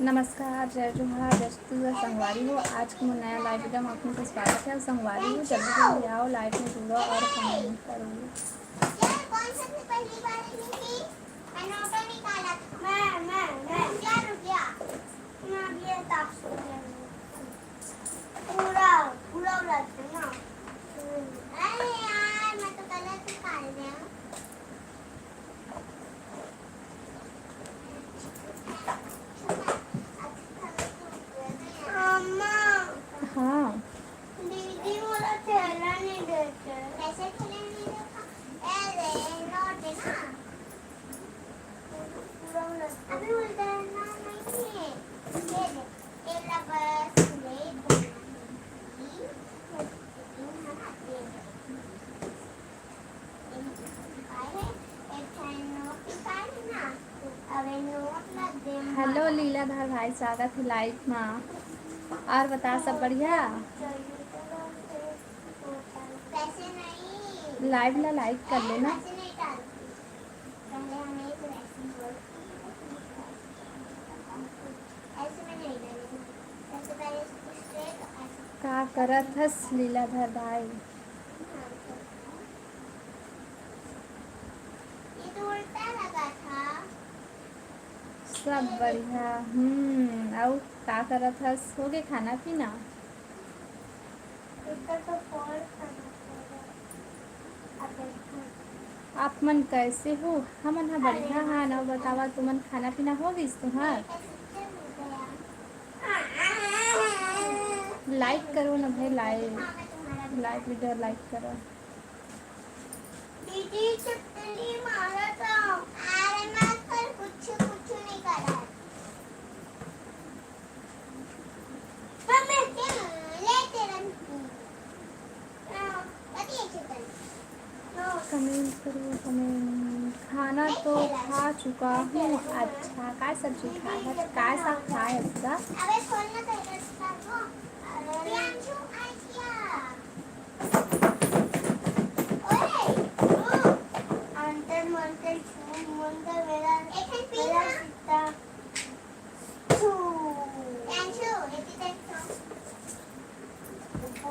नमस्कार, जय जोहार, जय संगवारी हो। आज की नया लाइव वीडियो में आपका स्वागत है। संगवारी हो, जल्दी जल्दी आओ, लाइव में जुड़ो और कमेंट करो। पूरा पूरा उड़ाते ना। अरे यार, मैं तो गलत निकाल दिया। हाँ, दीदी बोला ठेला नहीं देते। कैसे ठेला नहीं देता? अरे नोट है ना। पूरा उड़ाते। अभी उल्टा ना नहीं है। ये दे। ठेला बस ले हेलो लीलाधर भाई, स्वागत है लाइव में। और बता, सब बढ़िया? पैसे नहीं। लाइव ला लाइक कर लेना। पैसे नहीं डालती। पहले हमें एक ऐसे बोल ऐसे में नहीं डालेंगे। ऐसे पहले स्ट्रेट ऐसे। का करत हस लीलाधर भाई? ये तो उल्टा लगा था। सब बढ़िया। और का करत हस? हो गए खाना पीना? इसका तो फॉल करना पड़ेगा। आप मन कैसे हो? हमन हा बढ़िया है ना। बतावा, तुमन खाना पीना हो गई तुम्हार? लाइक करो ना भाई, लाइव वीडियो लाइक करो। दीदी चुटनी मारा था। अरे मैं कल कुछ नहीं करा। मैं लेते रहती। बताइए चुटनी। कमेंट करो, कमेंट। खाना तो खा चुका हूँ। अच्छा, काय सब्जी खाया? काय साग खाया इसका? अबे खोलना तो इधर से को। अरे प्रियांशु आ गया। ओए अंतर मंतर छू मंतर मेरा एक है पीना सीता छू प्रियांशु एक देखो।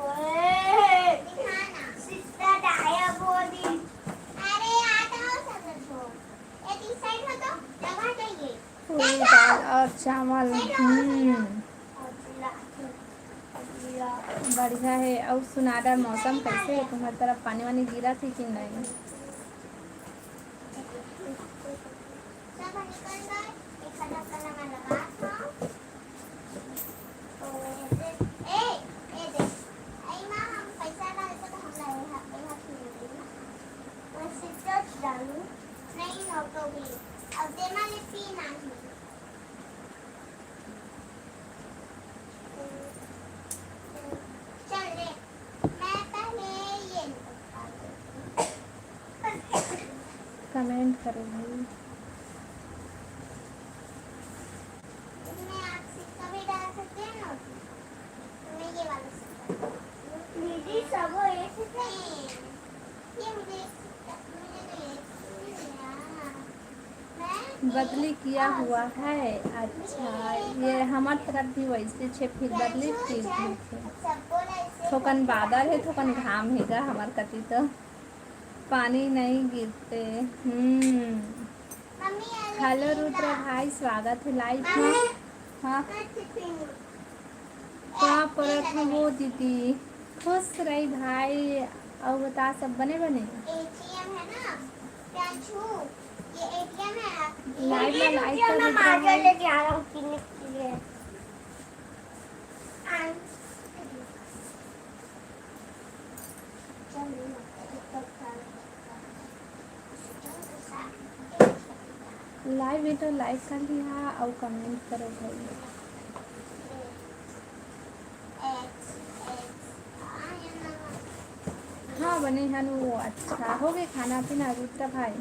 ओए दिखाना सीता डाया बोली। अरे आता हो सब छो। एक इस साइड हो तो लगा चाहिए। पूरी दाल और चावल। बढ़िया है। और सुनाडा, मौसम कैसे है तुम्हारी तरफ? पानी वानी गिरा थी कि नहीं? सब निकल गए। एक खड़ा करना मैं लगा था। ए देख। आई माँ, हम पैसा डालते तो हम लाए यहाँ मैं सिर्फ डालूं नहीं नोटों भी। अब देना लिपी नहीं। चल ले। मैं पहले ये कमेंट करो भाई। इसमें आप सिक्का भी डाल सकते हैं नोट में। तुम्हें ये वाला सिक्का दीदी सब एक नहीं। ये मुझे तो ये मैं बदली किया हुआ है। अच्छा, ये हमार तरफ भी वैसे छे, फिर बदली की थी। सबको ऐसे थोकन बादल है, थोकन घाम हैगा हमार कति तो। पानी नहीं गिरते। मम्मी हेलो रुद्र भाई, स्वागत है लाइव में। हाँ, क्या परत है वो दीदी? खुश रही भाई। और बता, सब बने बने? एटीएम है ना प्रियांशु, ये एटीएम है। लाइव में लाइक कर मैं मार्केट लेके आ रहा हूँ पीने के लिए। लाइव वीडियो लाइक कर लिया और कमेंट करो भाई। हाँ, बने हैं वो। अच्छा, हो गए खाना पीना रुद्र भाई?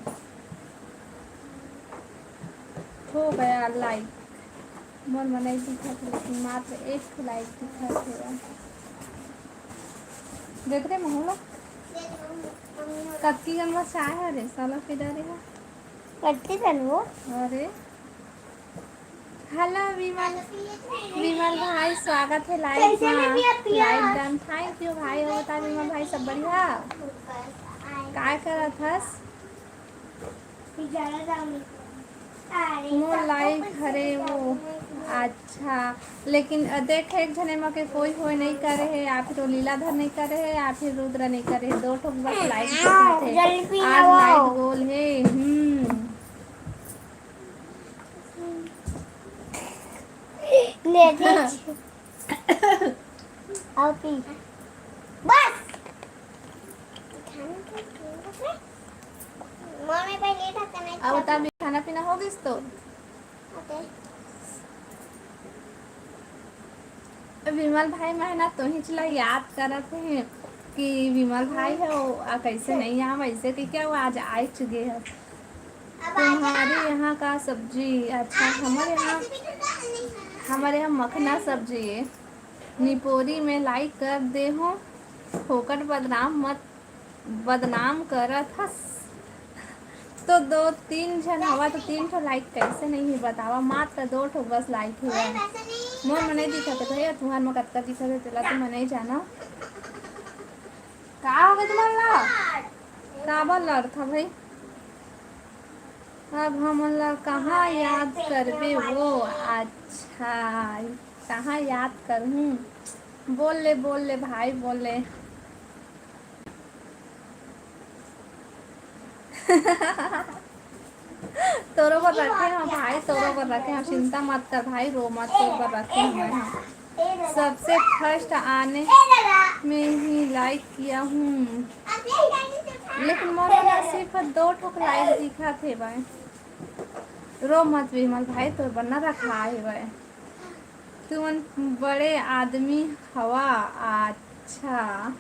हो गया लाइक। मन बनाई दिखा थे, लेकिन मात्र एक लाइक दिखा थे। देख रहे मोहल्ला कत्ती गंगा चाय है साला के डरे है। करती है वो। अरे हेलो विमल भाई, स्वागत है लाइव में। लाइव डन, थैंक यू भाई। और बता विमल भाई, सब बढ़िया? काय करत हस? मोर लाइव हरे वो। अच्छा, लेकिन देख एक जने में के कोई होय नहीं करे है, या फिर लीलाधर नहीं करे है, या फिर रुद्र नहीं करे है। दो ठोक बस लाइव दिखाते हैं। आज लाइट गोल है। बस मम्मी पहले ढक्कन नहीं अब तब खाना पीना हो गई तो विमल भाई मेहनत तो ही चला याद करत है कि विमल भाई है वो कैसे नहीं यहाँ वैसे कि क्या वो आज आ चुके हैं। तुम्हारे यहाँ का सब्जी अच्छा, हमारे यहाँ मखना सब्जी है। निपोरी में लाइक कर दे हो, फोकट बदनाम करत हस। तो 2-3 जन हवा तो 3 ठो लाइक कैसे नहीं बतावा, मात्र 2 ठो बस लाइक हुआ है। मोर मन नहीं दिखा भैया, तुम्हार में कत्ता दिखा चला तो मैं नहीं जाना का हो गया तुम्हारा का लड़ था भाई। अब हम कहाँ याद करबे वो। अच्छा, कहाँ याद करूँ? बोल ले भाई, बोल ले। तोरो पर रखे हैं भाई, तोरो पर रखे हैं, चिंता मत कर भाई, रो मत, तोरो पर रखे हैं। सबसे फर्स्ट आने में ही लाइक किया हूँ, लेकिन मोर सिर्फ 2 ठोक लाइक दिखा थे भाई। रो मत विमल भाई, तो बना रखा है भाई। तुम बड़े आदमी हवा। अच्छा,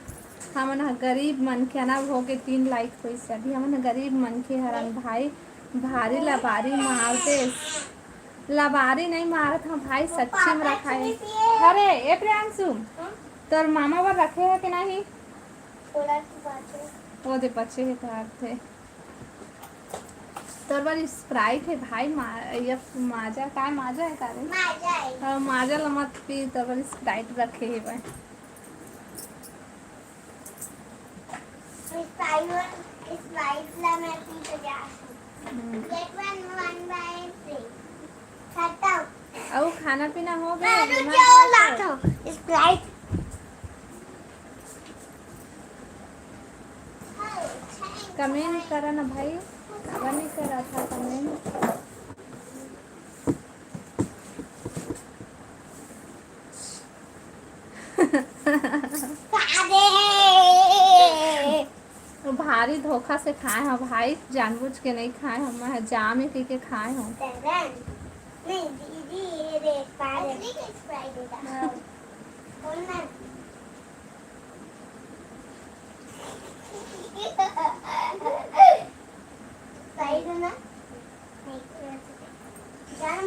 हमन गरीब मन के ना हो के 3 लाइक हुई सभी। हमन गरीब मन के हरन भाई, भारी लबारी मारते। लबारी नहीं मारत हम भाई, सच्ची में रखा है। अरे ए प्रियांशु, तोर मामा पर रखे है कि नहीं? वो दे पचे है तार थे। तोर बार स्प्राइट है भाई, ये माजा का माजा है तारे? माजा ला मत पी, तोर बार स्प्राइट रखे है भाई। अब खाना पीना हो गया? कमेंट करा ना भाई, कब नहीं करा था कमेंट? तो भारी धोखा से खाए हैं भाई, जानबूझ के नहीं खाए हम, जाम ही के खाए हम।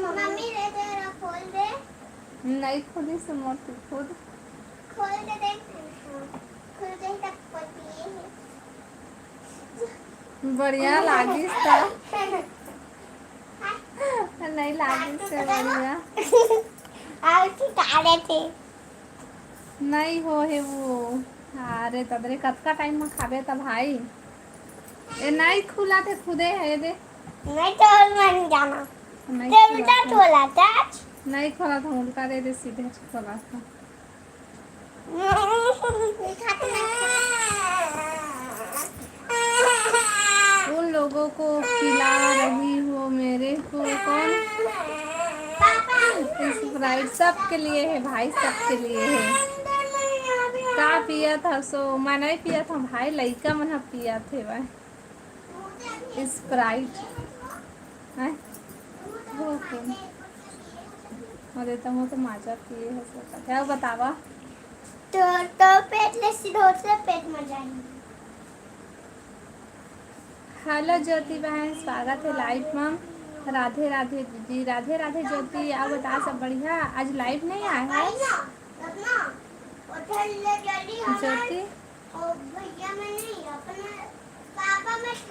मम्मी दे दे, खोल दे। नहीं खुदी से मोट खुद खोल के देख, खुल गई तब पति बढ़िया लागी था। नहीं लागी से बढ़िया थे। नहीं हो है वो। अरे तदरे कतका टाइम में खाबे तब भाई। ए नहीं खुला थे खुदे है दे। नहीं तो मन जाना नहीं खोला था, उल्टा दे दे, सीधे खोला था। उन लोगों को खिला रही हो मेरे को कौन? स्प्राइट सबके लिए है भाई, सबके लिए है। का पिया था सो मैं नहीं पिया था भाई, लड़का मन पिया थे भाई स्प्राइट है। देता हूँ तो माजा पिए है सब। क्या बतावा? तो पेट ले सीधो से पेट में जाएंगे। हेलो ज्योति बहन, स्वागत है लाइव में। राधे राधे दीदी, राधे राधे ज्योति। आप बता सब बढ़िया? आज लाइव नहीं आया है Jyoti?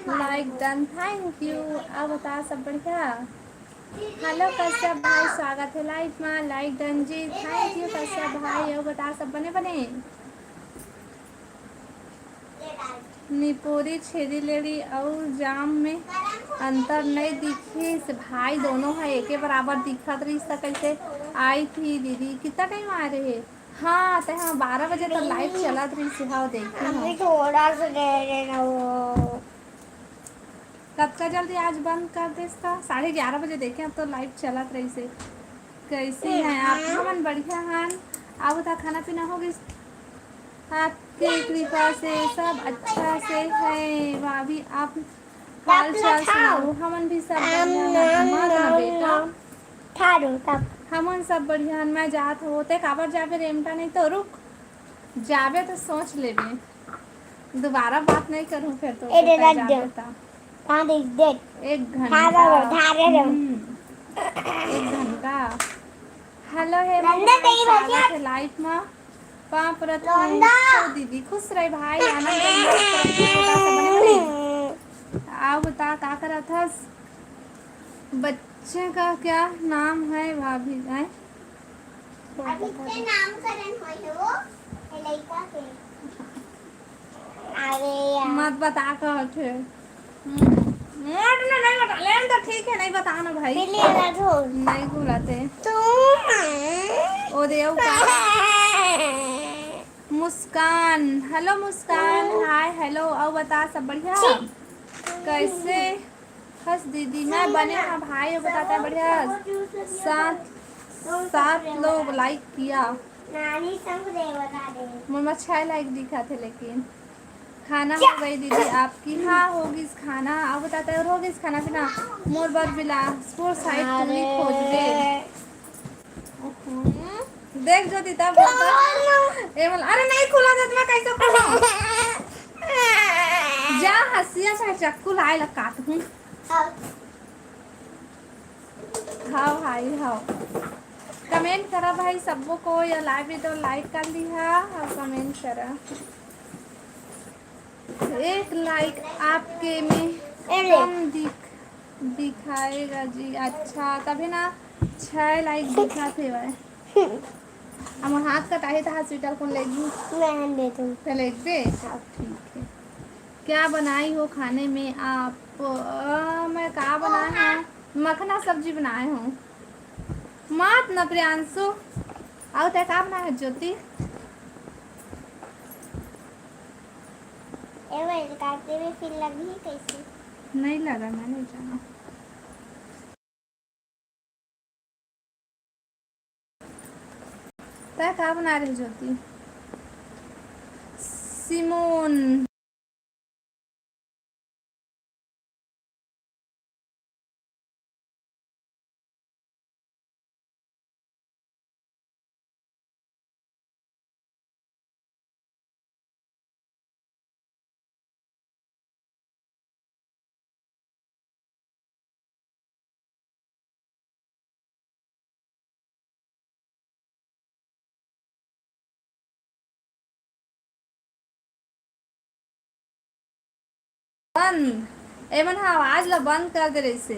Like done, thank you. आप बता सब बढ़िया? हेलो कश्यप भाई, स्वागत है लाइव में। लाइक डंजी, थैंक यू कश्यप भाई। और बता सब बने बने निपोरी छेदी लेडी और जाम में अंतर नहीं दिखे से भाई, दोनों है एक बराबर दिखत रही। कैसे आई थी दीदी, कितना टाइम आ रहे? हाँ तो हाँ 12 बजे तक लाइव चला रही से। हाँ देखी अभी हाँ। थोड़ा सा दे देना वो। कब का जल्दी आज बंद कर दे इसका? 11:30 बजे देखे, अब तो लाइव चला रही से। कैसी हैं आप? हमन बढ़िया हैं। आप बता खाना पीना हो गई? आपकी कृपा से सब अच्छा से है भाभी। आप हाल चाल सुनाओ। हमन भी सब बढ़िया हैं। मत ना बेटा, खा दो तब। हमन सब बढ़िया हैं। मैं जात होते काबर जाबे रेमटा, नहीं तो रुक जाबे तो सोच लेबे, दोबारा बात नहीं करूँ फिर तो। ए दे फिर दे जाबे ता कहाँ देख देख 1 धारा रो घंटा। धारा रो 1 घंटा। हेलो है नंदा तेरी स्वागत बच्चा है लाइफ में। पाप रथ नंदा दीदी खुश रहे भाई, आनंद रहे, मस्त रहे। बता सब बने बने। आओ बता का करा था? बच्चे का क्या नाम है भाभी? है अभी ते नामकरण होई है वो ए लड़का के। अरे यार मत बता कर थे। मोट ने नहीं बता लेन तो ठीक है, नहीं बताना भाई। बिल्ली वाला ढोल नहीं बुलाते तुम ओ देव का। मुस्कान, हेलो मुस्कान, हाय हेलो। और बता सब बढ़िया? कैसे हंस दीदी? मैं बने हाँ भाई। और बताता है बढ़िया। 7 लोग लाइक किया। नानी संग दे बता दे। मुझे 6 लाइक दिखा थे। लेकिन खाना हो गई दीदी आपकी? हाँ होगी खाना। अब बताता है होगी खाना पीना। मोर बर बिलासपुर साइड पूरी खोज दे। देख जो दी तब अरे नहीं खुला था मैं कैसे खुला? जा हंसिया चाहे चक्कू लाए लग काट हूँ। हाँ भाई हाँ। कमेंट करा भाई सबको को, या लाइव भी तो लाइक कर दिया और कमेंट करा। 1 लाइक आपके में कम दिखाएगा जी। अच्छा तभी ना 6 लाइक दिखा थे वह। हम हाथ कटाए था हॉस्पिटल कौन लेगी? मैं दे दूँ तो लेग दे। अब ठीक है। क्या बनाई हो खाने में आप? मैं क्या बनाए हूँ? मखना सब्जी बनाए हूँ। मात न प्रियांशु आओ ते का बनाए है ज्योति? ए भाई काटते में फिर लगी कैसे? नहीं लगा, मैंने जाना। तय का बना रही ज्योति? सिमोन बंद। एमन हाँ आवाज ला बंद कर दे रही से।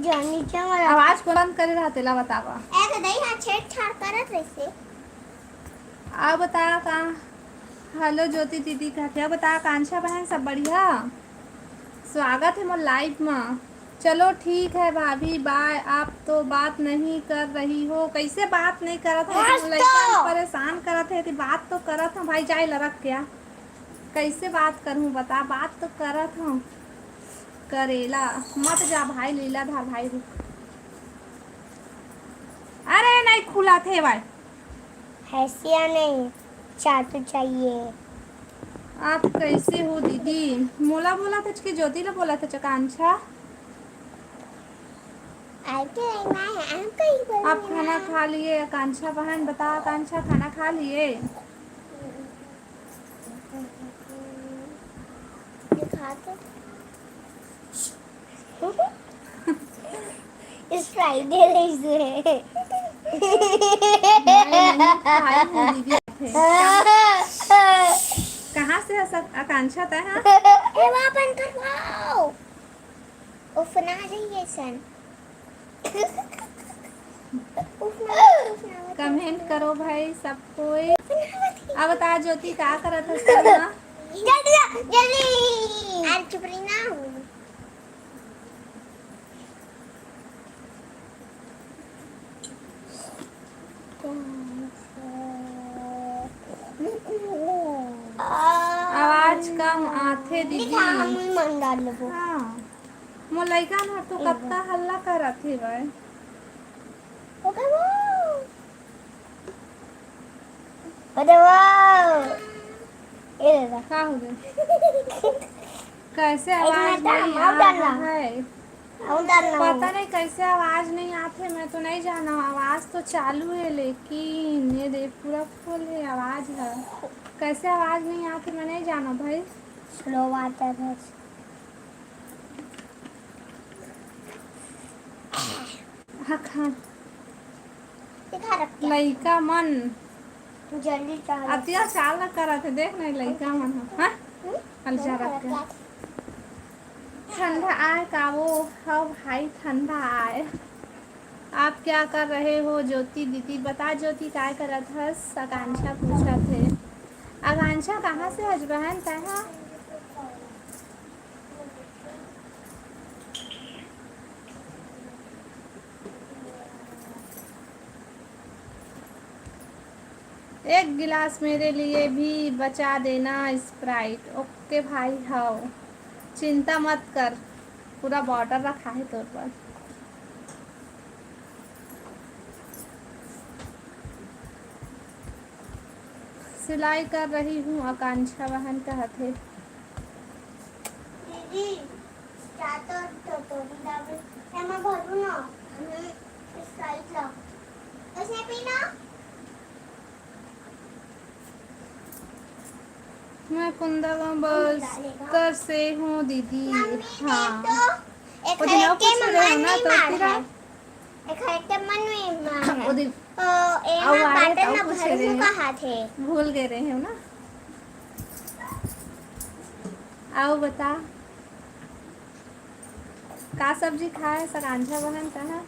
जानी चाह आवाज को बंद करे रहते ला बतावा। ऐसे नहीं हां छेड़छाड़ करत वैसे। आप बता का। हेलो ज्योति दीदी का क्या बता? कांक्षा बहन सब बढ़िया? स्वागत है मोर लाइव में। चलो ठीक है भाभी बाय। आप तो बात नहीं कर रही हो। कैसे बात नहीं करत है? लड़का परेशान करत है। बात तो करत हूँ भाई। जाए लड़क क्या कैसे बात करूँ बता? बात तो करत हूँ। करेला मत जा भाई, लीलाधार भाई रुक। अरे नहीं खुला थे भाई। हैसिया नहीं चाटू चाहिए। आप कैसे हो दीदी? मोला बोला था कि ज्योति ने बोला था कांक्षा। आप खाना खा लिए? आकांक्षा बहन बता। आकांक्षा खाना खा लिए? इस फ्राइडे नहीं खाई हूँ दीदी थे। कहाँ से आकांक्षा तय है? ए वहाँ बंद करवाओ। उफना जाइए सन उफना कमेंट करो भाई सब कोई। अब बता ज्योति क्या करत है सलमा? जल्दी जल्दी आज चुप रही ना हूँ। आवाज कम आथे दीदी। मन डाल लो। हाँ मो लइका ना तू कत्ता हल्ला करत ही भाई। अरे वाह ये देखा का हो गया? कैसे एक आवाज मिनट, नहीं माफ आ डालना। रहा है? पता नहीं कैसे आवाज नहीं आते। मैं तो नहीं जाना, आवाज तो चालू है लेकिन ये देख पूरा फुल है आवाज है। कैसे आवाज नहीं आती मैं नहीं जाना भाई। स्लो आता है। हाँ खा दिखा रख लइका मन जल्दी चाल अतिया चाल करत है। देख नहीं लइका मन हाँ हल जा रख के। ठंडा आए का वो हाँ भाई ठंडा आए। आप क्या कर रहे हो ज्योति दीदी? बता ज्योति क्या करत हस? आकांक्षा पूछा थे। आकांक्षा कहाँ से हज बहन तहा? एक गिलास मेरे लिए भी बचा देना स्प्राइट। ओके भाई हाँ चिंता मत कर, पूरा बॉटल रखा है तोर पर। सिलाई कर रही हूँ आकांक्षा बहन कहते। दीदी चातो तो डाबे एमा भरू ना स्प्राइट ला उसने पीना। मैं कुंदन बस्तर से हूँ दीदी। हाँ एक वो दिन है और के पूछ रहे हो ना तो मार तेरा है एक है के मन में मार है वो दिन तो आओ एमा आए बाटन तो ना पूछ भरू रहे का हैं। हाथ है। भूल गए रहे हो ना। आओ बता का सब्जी खाए आकांक्षा बहन कहा?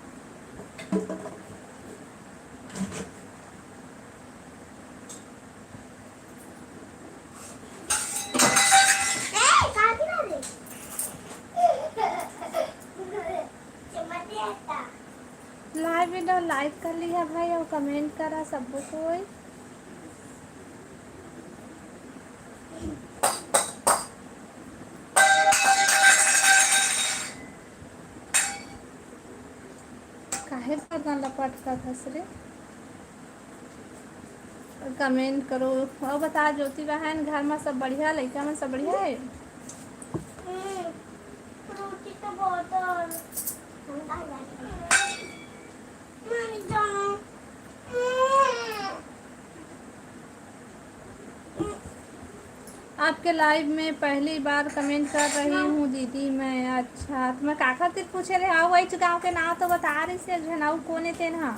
लाइव वीडियो लाइक कर लिया भाई और कमेंट करा सबको कोई। काहे करना लपट का धसरे। कमेंट करो और बता ज्योति बहन घर में सब बढ़िया? लड़का में सब बढ़िया है? रोटी तो बहुत और आपके लाइव में पहली बार कमेंट कर रही हूँ दीदी मैं। अच्छा तो मैं का खातिर पूछे रहे आओ वही गाँव के नाम तो बता रही से झनाऊ कोने थे ना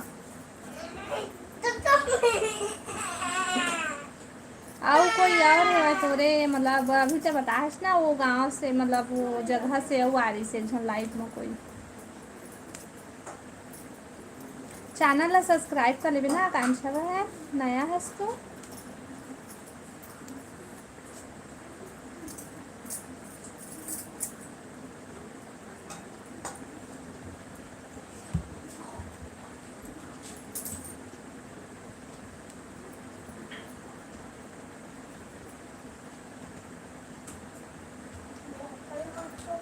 आओ कोई और है तोरे मतलब अभी तो बतास ना वो गांव से मतलब वो जगह से वो आ रही से झन लाइव में कोई। चैनल ला सब्सक्राइब कर लेबे ना आकांक्षा है नया है तो।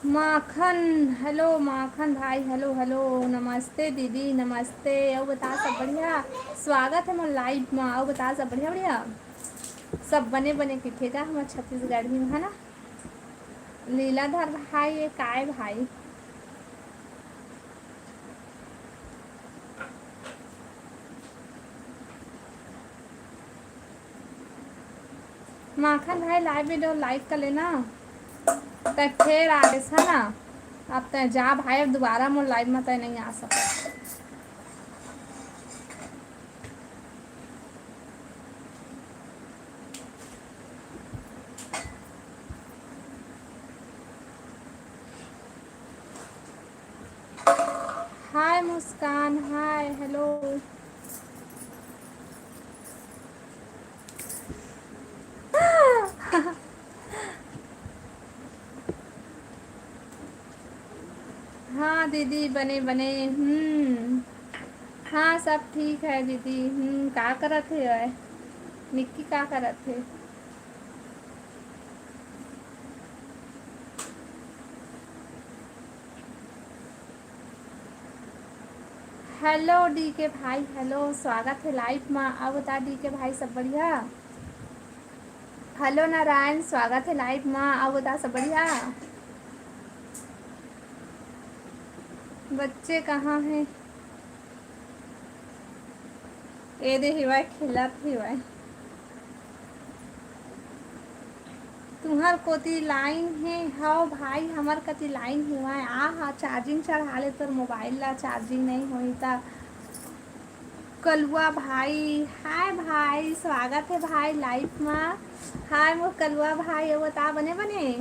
माखन हेलो माखन भाई हेलो हेलो नमस्ते दीदी नमस्ते। आओ बता सब बढ़िया? स्वागत है मोर लाइव में। आओ बता सब बढ़िया बढ़िया सब बने बने किठेगा हमारे छत्तीसगढ़ में है ना। लीलाधर भाई ये काय भाई? माखन भाई लाइव वीडियो लाइक कर लेना तब फिर आगे है ना। अब तय जा भाई अब दोबारा मोर लाइव में तय नहीं आ सका। मुस्कान, हाय हेलो। हाँ दीदी, बने बने। हाँ सब ठीक है दीदी। का करत है निक्की, का करत है? हेलो डी के भाई, हेलो, स्वागत है लाइव में। अब बता डी के भाई, सब बढ़िया? हेलो नारायण, स्वागत है लाइव में। अब बता, सब बढ़िया? बच्चे कहाँ हैं? ए दे हिवाय खिलत हिवाय। तुम्हार कोती लाइन है? हाँ भाई, हमार कति लाइन हुआ है। आ हाँ, चार्जिंग चढ़ा ले, तो मोबाइल ला चार्जिंग नहीं होई था। कलुआ भाई, हाय भाई, स्वागत है भाई लाइव में। हाय वो कलुआ भाई, वो बता, बने बने?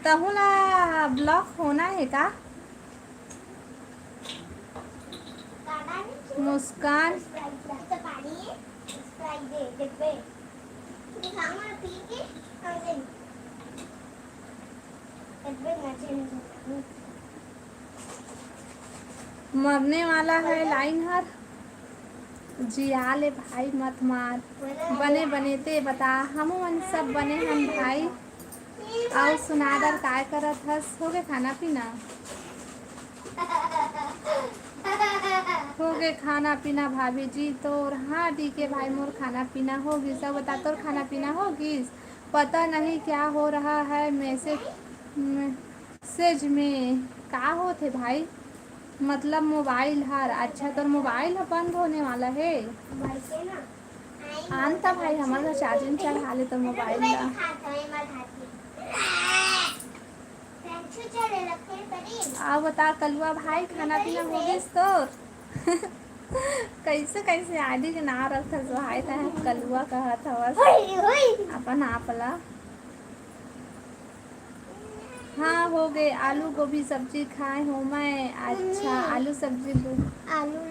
तहुला ब्लॉक होना है का? मुस्कान, मरने वाला है लाइन हर। जिया ले भाई, मत मार। बने बने ते बता, हम मन सब बने हम भाई। आओ सुनादर, काय करत हस? हो गए खाना पीना? हो गए खाना पीना भाभी जी तोर? हाँ डी के भाई, मोर खाना पीना होगी। सब बता, तोर खाना पीना होगी? पता नहीं क्या हो रहा है मैसेज में। का होते भाई? मतलब मोबाइल हर, अच्छा तो मोबाइल बंद होने वाला है। आनता भाई, हमारा चार्जिंग चढ़ा ले तो मोबाइल ला। आओ बता कलुआ भाई, खाना पीना हो गई तोर? कैसे कैसे आदि के ना रख भाई, तह कलुआ कहत हवस अपन आपला। हाँ हो गए। आलू गोभी सब्जी खाए हो मैं। अच्छा, आलू सब्जी आलू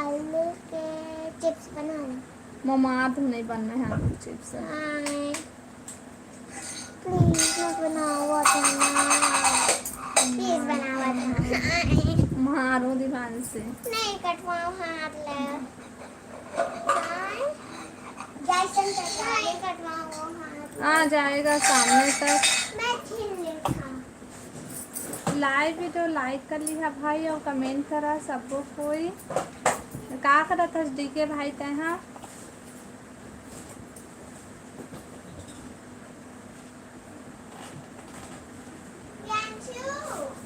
आलू के चिप्स बनाए। ममा तो नहीं बनना है आलू चिप्स। प्लीज मत बनाओ प्लीज बनाओ। मारो दीवान से। नहीं कटवाओ हाथ ले। जैसन कटवाओ हाथ। आ जाएगा सामने तक। मैं छीन लेता। लाइव वीडियो लाइक कर लिया भाई, और कमेंट करा सबको। कोई का करत हस डी के भाई तहाँ?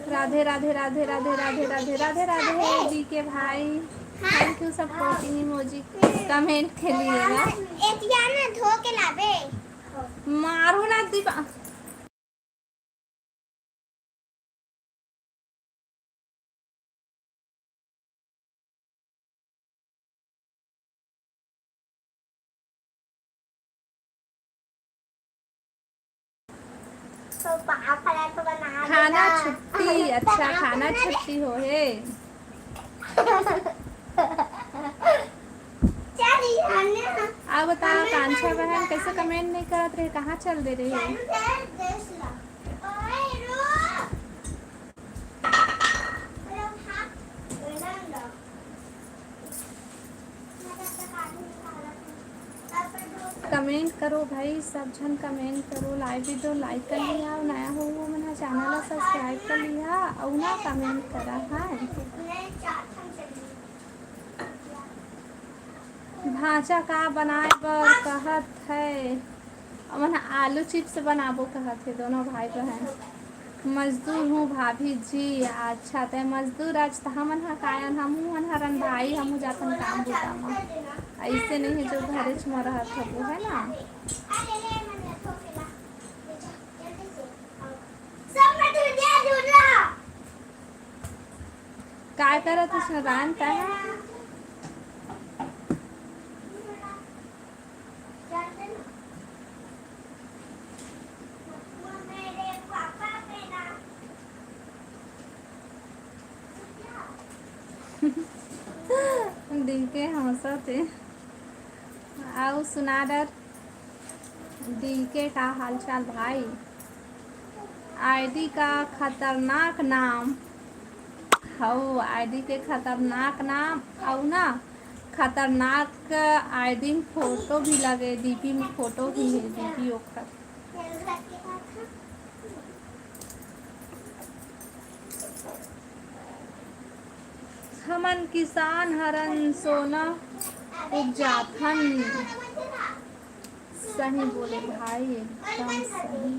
राधे राधे राधे राधे राधे राधे राधे राधे डी के भाई, thank you supporting emoji comment के लिए ना। एतिया ना धो के लाबे। मारो ना दीपा। तो पलट बना खाना छुट्टी, अच्छा खाना छुट्टी हो है। अब बता कांक्षा बहन, कैसे कमेंट नहीं करत रहे? कहाँ चल दे रही है? कमेंट करो भाई, सब जन कमेंट करो। लाइव वीडियो लाइक कर लिया, और नया हो वो मना चैनल सब्सक्राइब कर लिया, और ना कमेंट करा है। भाजा का बनाए बर कहत है? मन आलू चिप्स बनाबो कहत है दोनों भाई बहन। मजदूर हूँ भाभी जी। अच्छा ते मजदूर, आज तो हमन हा कायन, हमू मन हरन भाई, हमू जातन काम बुता में। ऐसे नहीं है जो घरेच में रहत है वो, है ना? काय करत है नारायण तह? दी के हंसते आओ सुनाडर दी के का हालचाल भाई। आईडी का खतरनाक नाम हो, आईडी के खतरनाक नाम और ना खतरनाक आईडी में फोटो भी लगे, डीपी में फोटो भी है, डीपी ओखर। हमन किसान हरन सोना उपजाथन। सही बोले भाई, एकदम सही।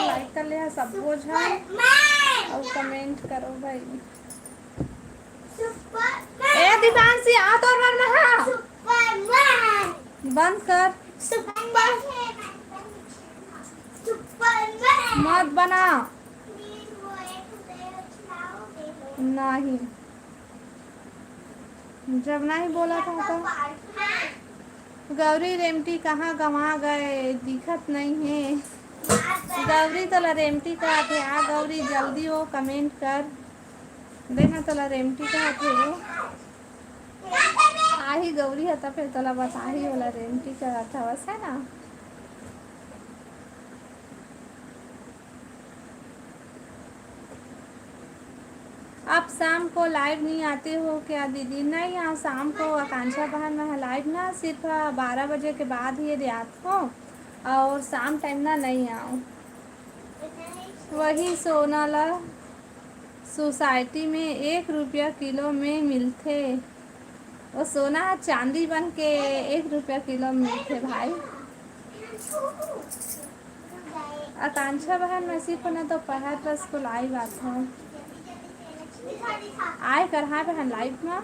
लाइक कर ले सब बोझ और कमेंट करो भाई। ए दिवांशी आ तो में है बंद कर मत बना नहीं, जब नहीं बोला था तो। गौरी रेमटी कहाँ गंवा गए, दिखत नहीं है। गौरी तो रेमटी का थे आ गौरी जल्दी वो कमेंट कर देना तो रेमटी का थे वो आही गौरी है तो फिर तोला बस आही वाला रेमटी का था बस है ना। आप शाम को लाइव नहीं आते हो क्या दीदी? नहीं, यहाँ शाम को आकांक्षा बहन में लाइव ना सिर्फ 12 बजे के बाद ही रात को, और शाम टाइम ना नहीं आओ। वही सोनाला सोसाइटी में 1 रुपया किलो में मिलते, वो सोना चांदी बन के 1 रुपया किलो में मिलते भाई। आकांक्षा बहन में सिर्फ ना तो पहर बस को लाइव आता हूँ आए कर हाँ बहन लाइव में।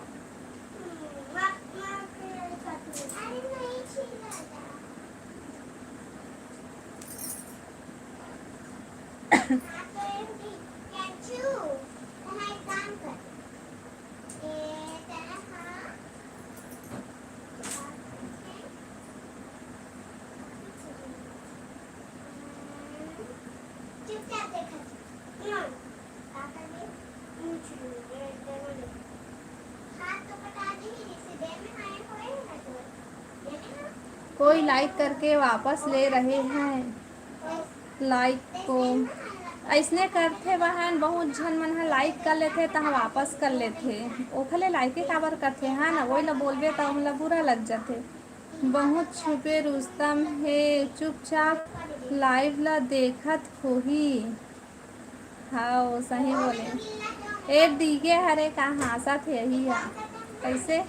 कोई लाइक करके वापस ले रहे हैं लाइक को, ऐसने करते बहन बहुत झन मन है लाइक कर लेते तो हम वापस कर लेते ओखले लाइके काबर करते हाँ ना, वही ला बोलबे तो हमला बुरा लग जाते। बहुत छुपे रुस्तम है, चुपचाप लाइव ला देखत होही। हाँ सही बोले, एक दीगे हरे का हासा थे यही है कैसे।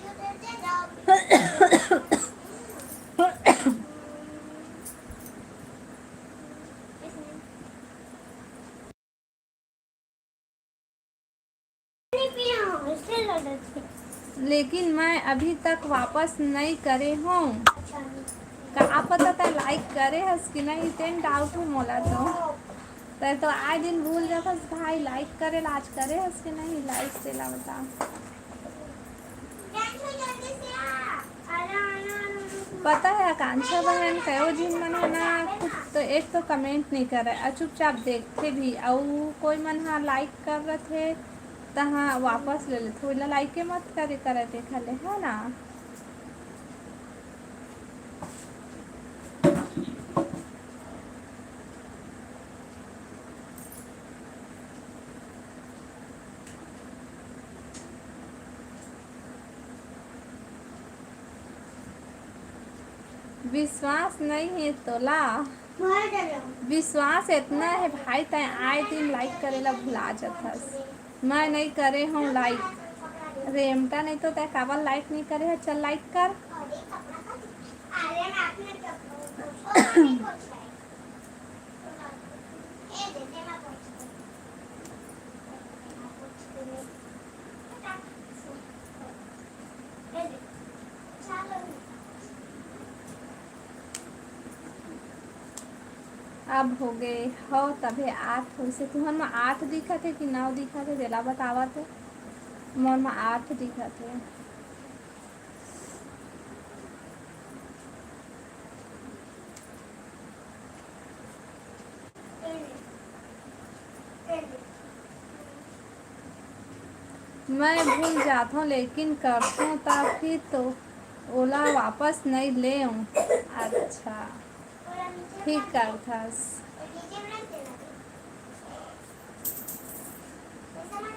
लेकिन मैं अभी तक वापस नहीं करे हूँ, का पता था लाइक करे हस कि नहीं, तेन डाउट है मोला तो आए दिन भूल जाता भाई लाइक करे आज करे हस कि नहीं लाइक से ला बता। पता है आकांक्षा बहन कहो जिन मन है ना तो एक तो कमेंट नहीं कर रहे और चुपचाप देखते भी, और कोई मन हाँ लाइक कर रहे थे तो हाँ वापस ले लेते, वही लाइक मत करे करे देखा ले है ना। विश्वास नहीं है तोला, विश्वास इतना है भाई तय आए दिन लाइक करेला भुला जाथस। मैं नहीं करे हूँ लाइक रेमटा, नहीं तो तय काबर लाइक नहीं करे है, चल लाइक कर। अब हो गए हो तभे 8 हो से तुहर में 8 दिखा थे कि 9 दिखा थे जेला बतावा थे मोर में 8 दिखा थे। मैं भूल जाता हूँ लेकिन करता हूँ तब फिर तो ओला वापस नहीं ले आऊँ। अच्छा ठीक करथस।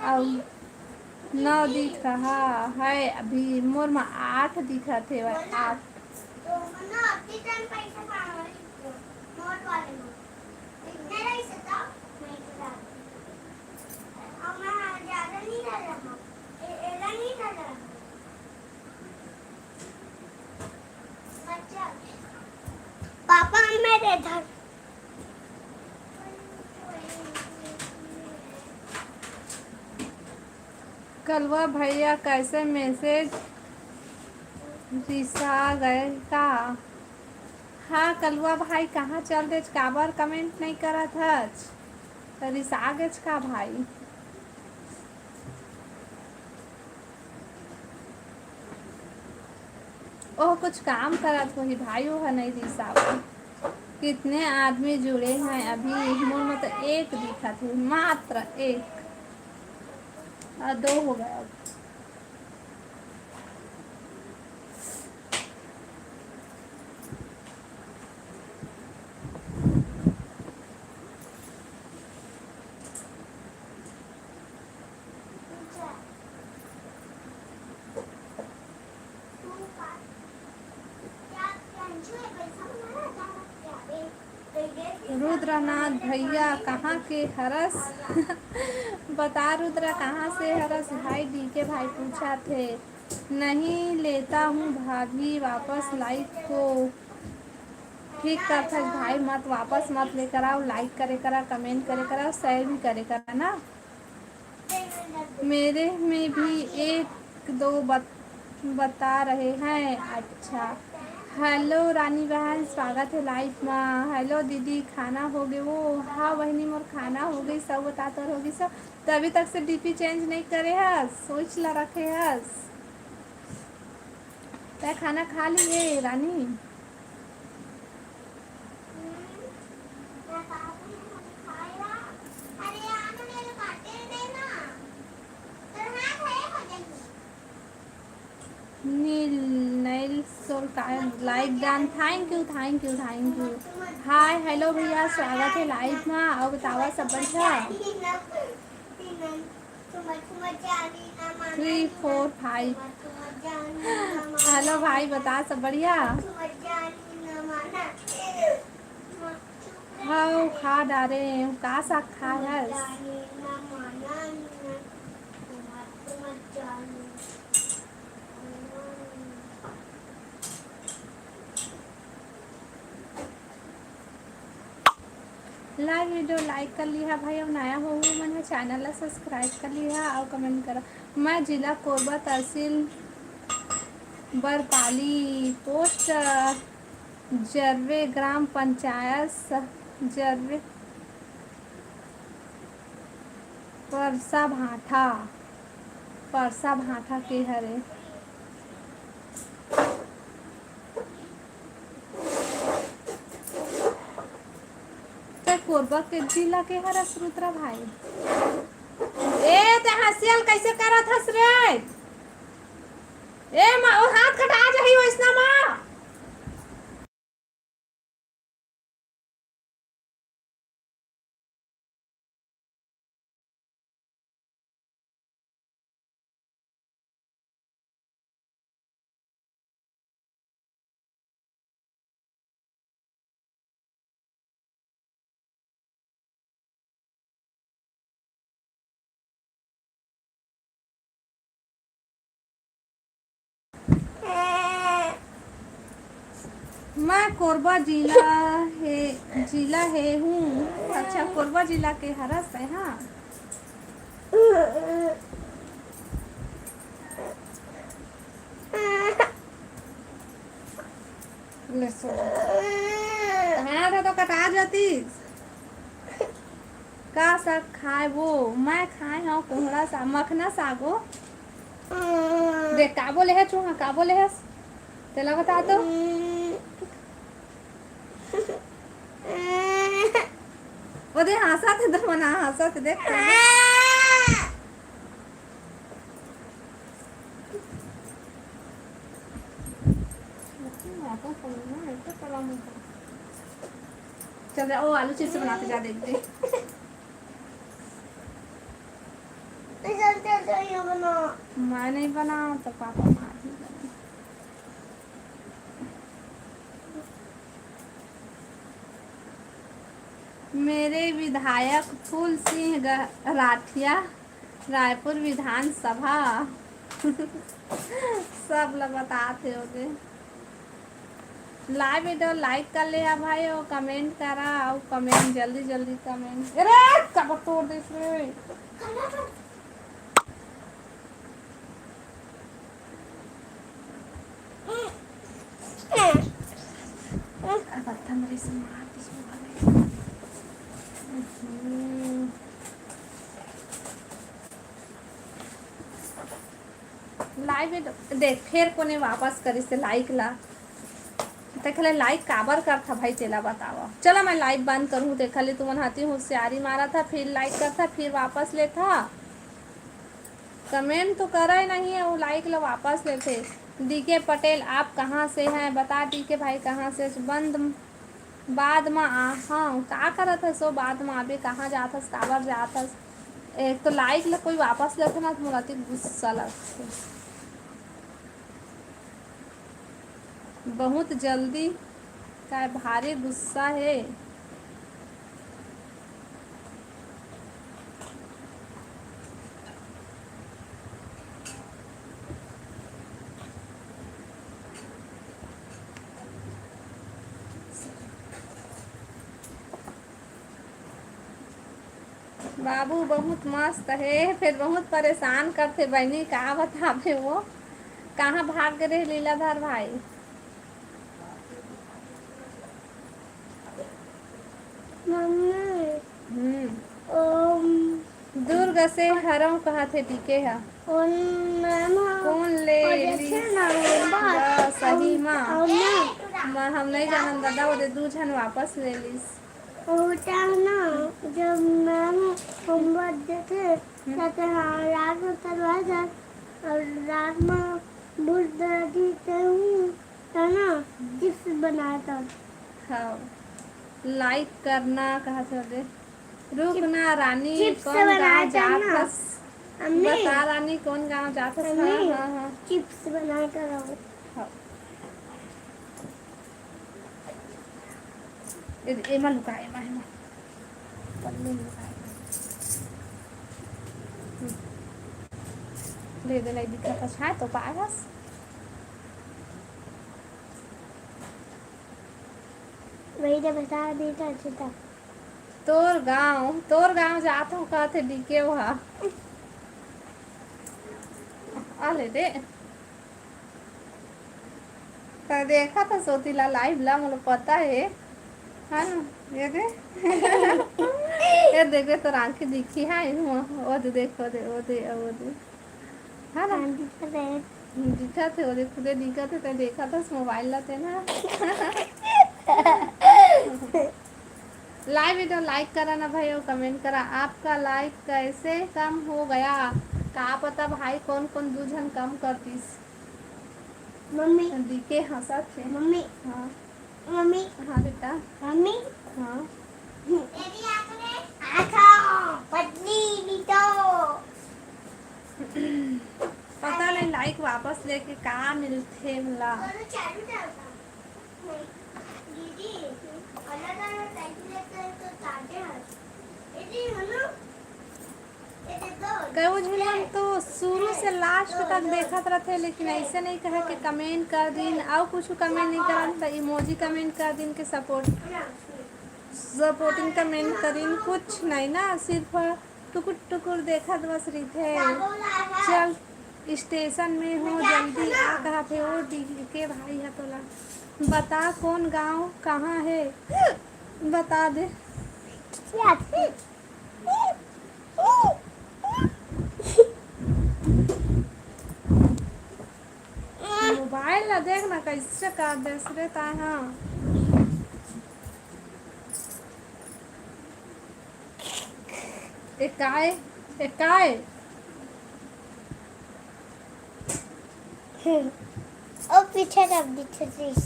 अब 9 दिख रहा है अभी मोर में 8 दिखत है 8। पापा मेरे इधर कलवा भैया कैसे मैसेज रिसा गए का। हाँ कलवा भाई कहाँ चल दे काबर कमेंट नहीं करत हच तो रिसा गेच का भाई। ओह कुछ काम करत वही भाई वह नहीं रिसावा। कितने आदमी जुड़े हैं अभी मोर में तो एक दिखा थे मात्र एक और 2 हो गया। रुद्रनाथ भैया कहाँ के हरस बता रुद्र कहाँ से हरस भाई डीके भाई पूछा थे। नहीं लेता हूँ भाभी वापस लाइक को ठीक करता भाई मत वापस मत लेकर आओ। लाइक करे करा कमेंट करे करा शेयर भी करे करा ना। मेरे में भी 1-2 बता रहे हैं। अच्छा हेलो रानी बहन स्वागत है लाइफ में। हेलो दीदी खाना हो गए वो। हाँ बहनी मोर खाना हो गई सब बता तो होगी सब तो अभी तक से डीपी चेंज नहीं करे हस सोच ला रखे हस। तय खाना खा लिए रानी। नील नैल सोल का like done thank you thank you thank you. Hi hello भैया स्वागत है लाइव में और बतावा सब बढ़िया। 3 4 5 हेलो भाई बता सब बढ़िया। हाँ खा डाले का साग खा है। लाइव वीडियो लाइक कर लिया भाई और नया हो मैंने चैनल ला सब्सक्राइब कर लिया और कमेंट करा। मैं जिला कोरबा तहसील बरपाली पोस्ट जरवे ग्राम पंचायत जरवे परसा भाठा के हरे। कोरबा के जिला के हरा सुरुद्रा भाई। ए ते हसियल कैसे करत हस रे। ए माँ ओ हाथ कटा जाही वैसना माँ। मैं कोरबा जिला है हूँ। अच्छा कोरबा जिला के हरस है। हाँ ले सो हाँ तो कटा जाती का साग खाए वो मैं खाए हूँ कोहड़ा सा मखना सागो देख का बोले है चूहा का बोले है तेला बता तो। वो दे हंसा थे तो मना हंसा थे देख चल जा, ओ आलू चिप्स बनाते जा देख दे। मैं नहीं बना तो पापा मार ही देंगे। मेरे विधायक फूल सिंह राठिया रायपुर विधानसभा सब लोग बताते होगे। लाइव वीडियो लाइक कर ले भाई और कमेंट करा और कमेंट जल्दी जल्दी कमेंट। अरे कब तोड़ दे रे। मेरी से मार लाइव देख फिर कोने वापस करी से लाइक ला देखले लाइक काबर कर था भाई तेला बतावा। चला मैं लाइव बंद करूँ देखले तुमन हाथी होशियारी मारा था फिर लाइक कर था फिर वापस ले था। कमेंट तो करा ही नहीं है वो लाइक ला वापस लेते। डीके पटेल आप कहाँ से हैं बता डीके भाई कहाँ से बंद बाद में हाँ का करत है सो बाद में अभी कहाँ जाता काबर जाता। एक तो लाइक ला कोई वापस लेते ना तो मोला गुस्सा लगता बहुत जल्दी का भारी गुस्सा है। बाबू बहुत मस्त है फिर बहुत परेशान करते बहनी का बतावे वो कहाँ भाग रहे लीलाधर भाई। दुर्ग से हरम कहा थे टीके है कौन ले सही माँ हम नहीं जानन दादा वो दू जन वापस ले लीस होता ना जब मैम होमवर्क देते कहते हाँ रात में करवा जा और रात में भूत दादी था ना चिप्स बनाया था। हाँ लाइक करना कहा था रुक ना रानी चिप्स कौन बनाया गाँव था ना जातस हमने बता रानी कौन गाँव जातस। हाँ हाँ हाँ चिप्स बना कर आओ। हाँ एमा लुका एमा एमा पल्ले लुका ले दे नहीं दिखा था छा तो पागस वही तो बता देता अच्छा तोर गांव जाता हूँ कहते डीके वहाँ आले दे तो देखा था सोतीला लाइव ला मुझे पता है हाँ ना ये दे ये देखे तो आंखें दिखी है वो दे देखो वो दे हाँ ना दिखा थे वो दे खुदे दिखा थे तो देखा था मोबाइल लाते ना लाइव वीडियो लाइक करा ना भाई और कमेंट करा। आपका लाइक कैसे कम हो गया का पता भाई कौन कौन दूजन कम करतीस मम्मी दिखे हंसा थे मम्मी हाँ मम्मी हाँ बेटा मम्मी हाँ पता नहीं लाइक वापस लेके का मिलते मला कई झूलन तो शुरू से लास्ट तक देखत रहते लेकिन ऐसे नहीं कहा कि कमेंट कर दिन और कुछ कमेंट नहीं करन तो इमोजी कमेंट कर दिन के सपोर्टिंग कमेंट करीन कुछ नहीं ना सिर्फ टुकुर टुकुर देखत बस रही थे। चल स्टेशन में हो जल्दी आ कहा थे वो के भाई है तोला बता कौन गांव कहाँ है बता दे। मोबाइल ला देख ना कैसे कर दे हाँ इकाई इकाई ओ पीछे रख पीछे प्लीज।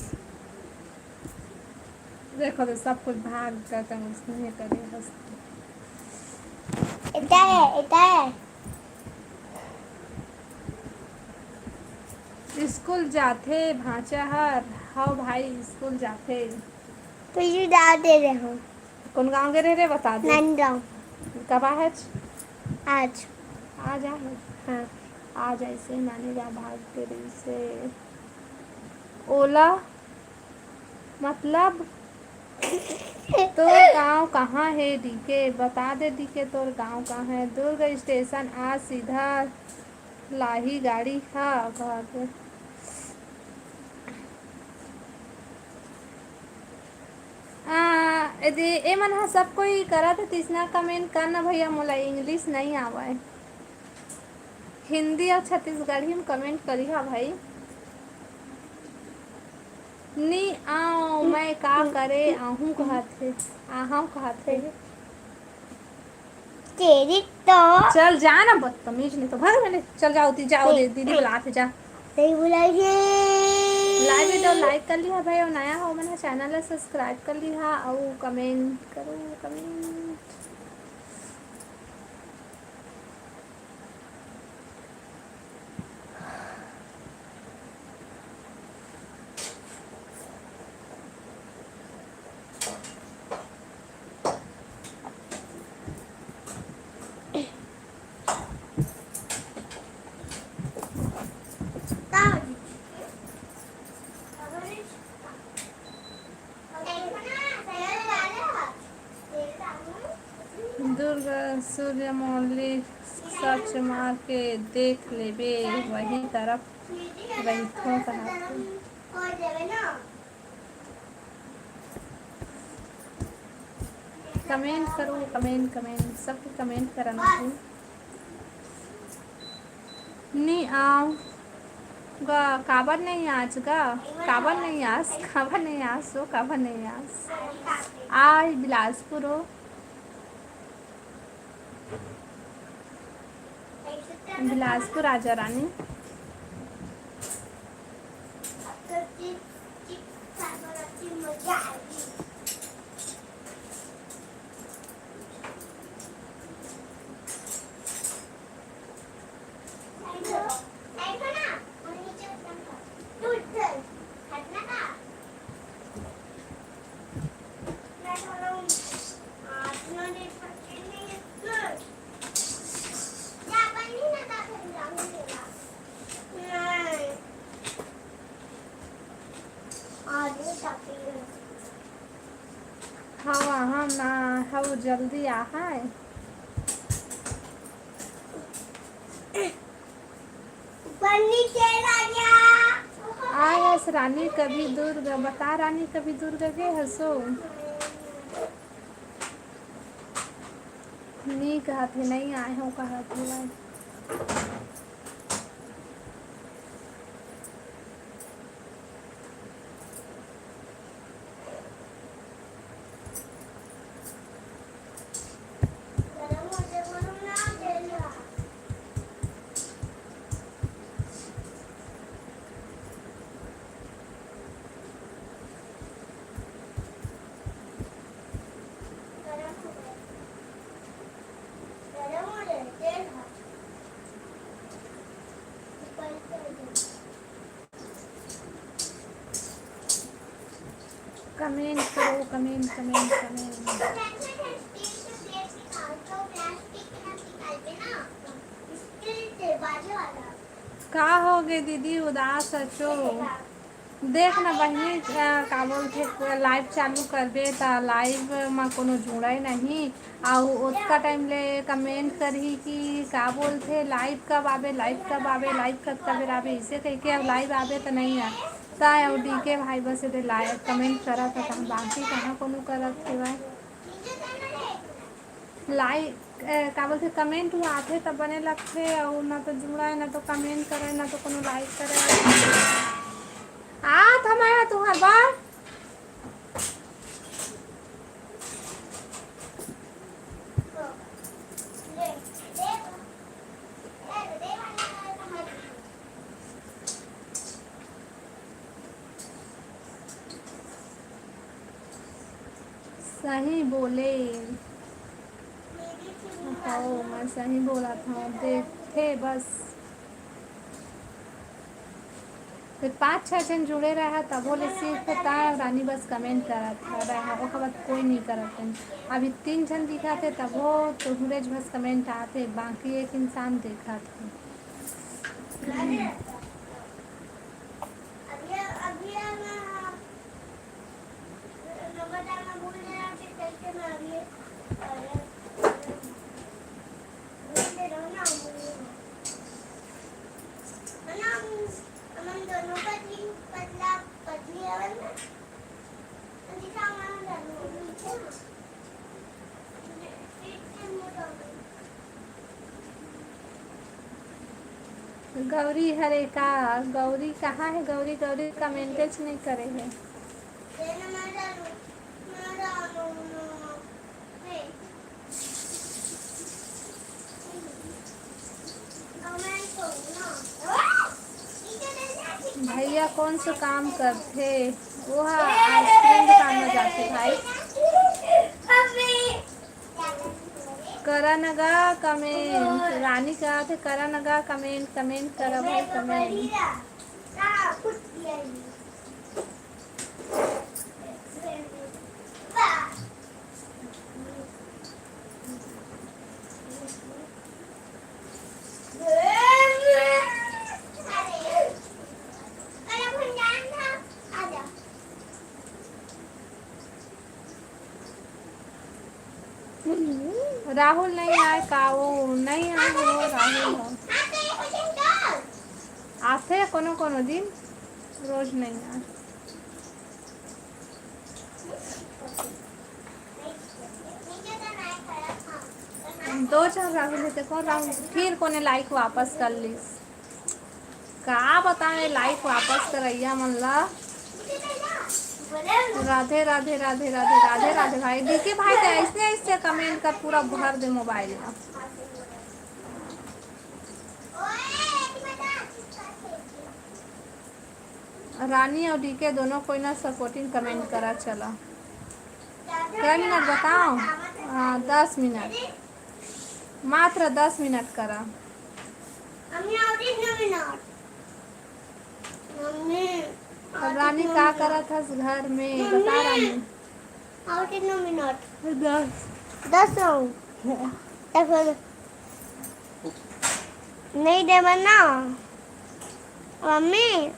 देखो तो सब कुछ भाग जाता है उसने करे बस। इतना है स्कूल जाते भाचा हर हाँ भाई स्कूल जाते। तो ये डाल दे रहे हो। कौन गाँव के रह रहे बता दे। नंदगांव। कब है आज। आज है। हाँ आज ऐसे माने जा भाग तेरे से ओला मतलब तोर गांव कहाँ है डीके बता दे डीके तोर गांव कहाँ है। दुर्ग स्टेशन आज सीधा लाही गाड़ी था भाग। यदि ए मन हा सब कोई करा था तीसरा कमेंट करना भैया मोला इंग्लिश नहीं आवा है। हिंदी और छत्तीसगढ़ी में कमेंट करी हा भाई। नी आओ मैं का करे आहू कहते आहू कहते। तेरी तो चल जा ना बदतमीज नहीं तो भाग मैंने चल जाओ ती जाओ दे दीदी बुलाते जा। सही बुलाइए। लाइव वीडियो लाइक कर लिया भाई और नया हो मैंने चैनल सब्सक्राइब कर लिया और कमेंट करो कमेंट। दुर्गा सूर्यमौली सच मार के देख लेबे वही तरफ रहिथो कहते। कमेंट करो कमेंट कमेंट सबको कमेंट कराना चाहिए। नहीं आओ गा काबर नहीं आज गा काबर नहीं आज काबर नहीं आज सो काबर नहीं आज बिलासपुर हो बिलासपुर आजा रानी। हाँ हम ना हम जल्दी आ है आयस रानी कभी दुर्ग बता रानी कभी दुर्ग के हंसो नहीं कहा थे नहीं आए हो कहा थे। कमेंट करो कमेंट कमेंट कमेंट। का हो गए दीदी उदास अचो देख ना बहनी का बोलते लाइव चालू करबे त लाइव में कोनो जुड़े नहीं आउ उतना टाइम ले कमेंट करही कि का बोलते लाइव कब आवे लाइव कब आवे लाइव कब बेर आवे इसे कह के अब लाइव आवे तो नहीं आ और डी के भाई बस दे लाइव कमेंट करा था बाकी कहाँ कोनो करत थे लाइक का बोलते कमेंट हुआ आते तब बने लगते और ना तो जुड़ा है ना तो कमेंट करे ना तो कोनो लाइक करे आ थमाया तुम्हार बार सही बोले। मेरी थी बताओ, मैं सही बोला था, देखे बस। फिर 5-6 जन जुड़े रहा तब बोले सिर्फ था रानी बस कमेंट करा था रहा वो खबर कोई नहीं करते। अभी 3 जन दिखा थे तब वो तो हुरेज बस कमेंट आते, बाकी एक इंसान देखा था। अभी अभी मैं नंबर मैं भूल गया कि कैसे मैं अभी दे रहा हूँ ना हम दोनों का जी पतला पतली है ना दिखा मैं नीचे ना गौरी हरे का गौरी कहाँ है? गौरी गौरी कमेंटेज नहीं करे है। भैया कौन सा काम करते? वो आइसक्रीम दुकान में जाते भाई। करा नगा कमेंट, रानी कहा थे करा नगा कमेंट, कमेंट करा भाई कमेंट। राहुल नहीं आए का? वो नहीं आए, वो राहुल हो आते हैं कोनो कोनो दिन, रोज नहीं आए। 2 जन राहुल थे, कौन राहुल? फिर कोने लाइक वापस कर ली का बताए, लाइक वापस करैया मन ला। राधे राधे राधे राधे राधे राधे भाई। देखिए भाई तो ऐसे ऐसे कमेंट कर पूरा भर दे मोबाइल में। रानी और डीके दोनों कोई ना सपोर्टिंग कमेंट करा चला। क्या मिनट बताओ? 10 मिनट, मात्र 10 मिनट करा। रानी का करा था घर में बता रानी? 10 नहीं दे बना मम्मी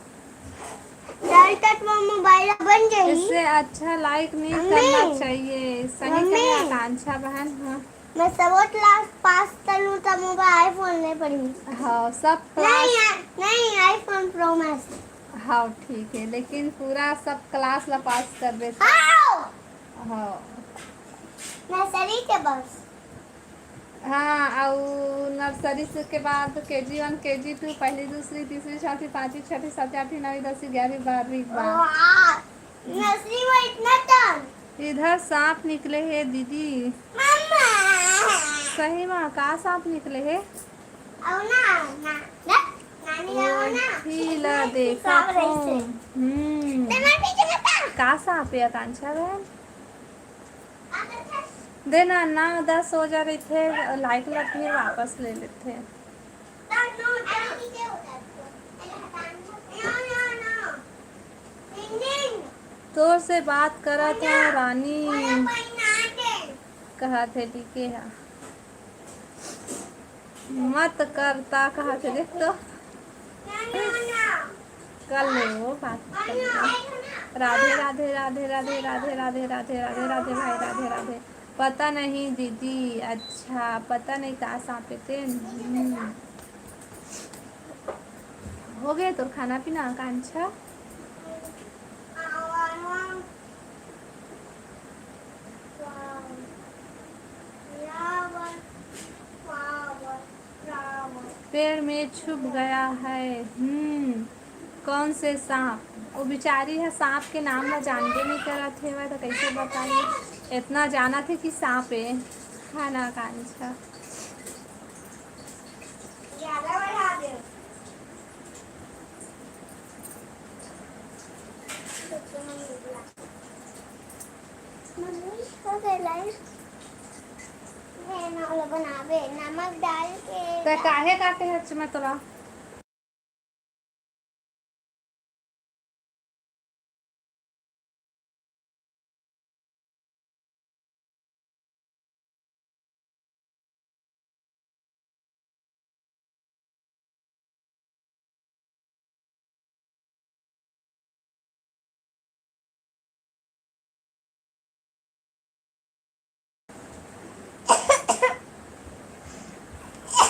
तक वो मोबाइल बन गई। इससे अच्छा लाइक नहीं करना चाहिए। सही कहे आकांक्षा बहन। हाँ मैं सब क्लास पास करूँ तब मोबाइल आईफोन ले पड़ी। हाँ सब क्लास नहीं आईफोन प्रो मैक्स। हाँ ठीक है, लेकिन पूरा सब क्लास ला पास कर दे। हाँ नर्सरी के बस। हाँ और नर्सरी से के बाद KG1 KG2 पहली दूसरी तीसरी चौथी पांचवी छठी सातवीं आठवीं नौवीं 10वीं 11वीं 12वीं। नर्सरी में इतना टन। इधर सांप निकले है दीदी। मम्मा सही में का सांप निकले है? ला देखा का सांप है आकांक्षा बहन? देना ना 10 हो जा रही थे, लाइक ला फिर वापस ले लेते। तोर से बात करा था रानी कहा थे टीके है मत करता कहा थे। देख तो कर ले वो बात। राधे राधे राधे राधे राधे राधे राधे राधे राधे भाई राधे राधे। पता नहीं दीदी। अच्छा पता नहीं कहाँ सांपे थे। हो गया तो खाना पीना आकांक्षा? पेड़ में छुप गया है। कौन से सांप? वो बेचारी है सांप के नाम ना जानते नहीं करा थे वह तो कैसे बताइए। इतना जाना थे कि सांप है खाना आकांक्षा। तो काहे काटे है मैं तोरा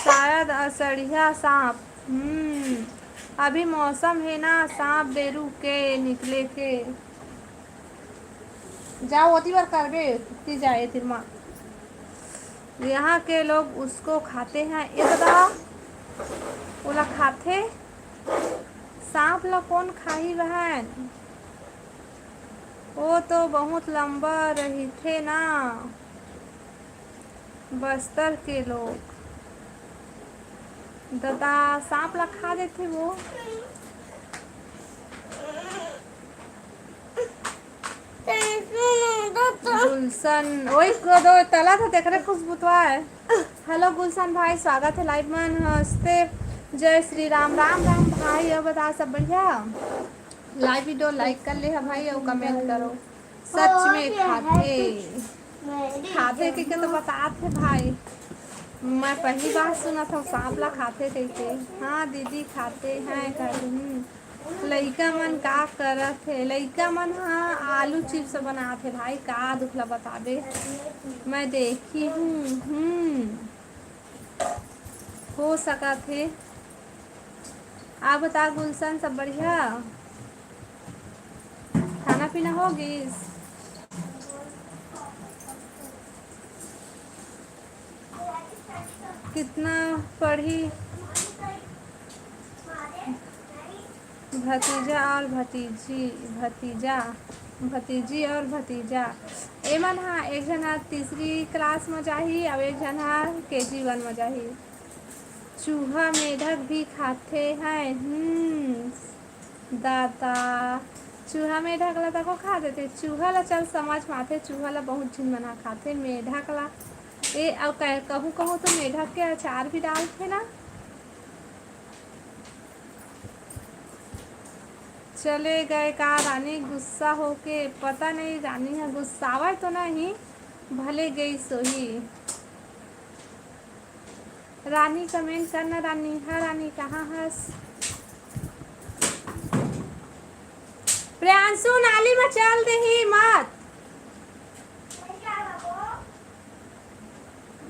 शायद असड़िया सांप। अभी मौसम है ना सांप बेरू के निकले के। जाओ होती बार कर बे ती जाए फिर माँ। यहाँ के लोग उसको खाते हैं ये बता ओला खाते सांप ला कौन खाही बहन। वो तो बहुत लंबा रही थे ना बस्तर के लोग दादा सांप ला खा देते वो। गुलशन वही दो तला था देख रहे खुशबुतवा है। हेलो गुलशन भाई स्वागत है लाइव में नमस्ते जय श्री राम राम राम भाई अब बता सब बढ़िया। लाइव वीडियो लाइक कर ले है भाई और कमेंट करो। सच में खाते के तो बताते भाई। मैं पहली बार सुना था सांप ला खाते थे। हाँ दीदी खाते हैं लइका मन का करत है लइका मन हाँ आलू चिप्स बनाते भाई का दुखला बता दे मैं देखी हूँ। हो सका थे आप बता गुलशन सब बढ़िया खाना पीना होगी। कितना पढ़ी भतीजा और भतीजी और भतीजा एमन हाँ एक जना तीसरी क्लास में जाही और एक जना KG1 में जाही। चूहा मेढक भी खाते हैं दादा चूहा मेढक ला तको खा देते चूहा ला चल समझ माथे चूहा ला बहुत झिन मना खाते मेढक ला ए अब कहूँ कहूँ तो मेढक के अचार भी डालते ना। चले गए का रानी गुस्सा होके पता नहीं रानी है गुस्सावा तो नहीं भले गई सोही। रानी कमेंट करना रानी हाँ रानी कहाँ है। प्रियांशु नाली में चल दे ही मत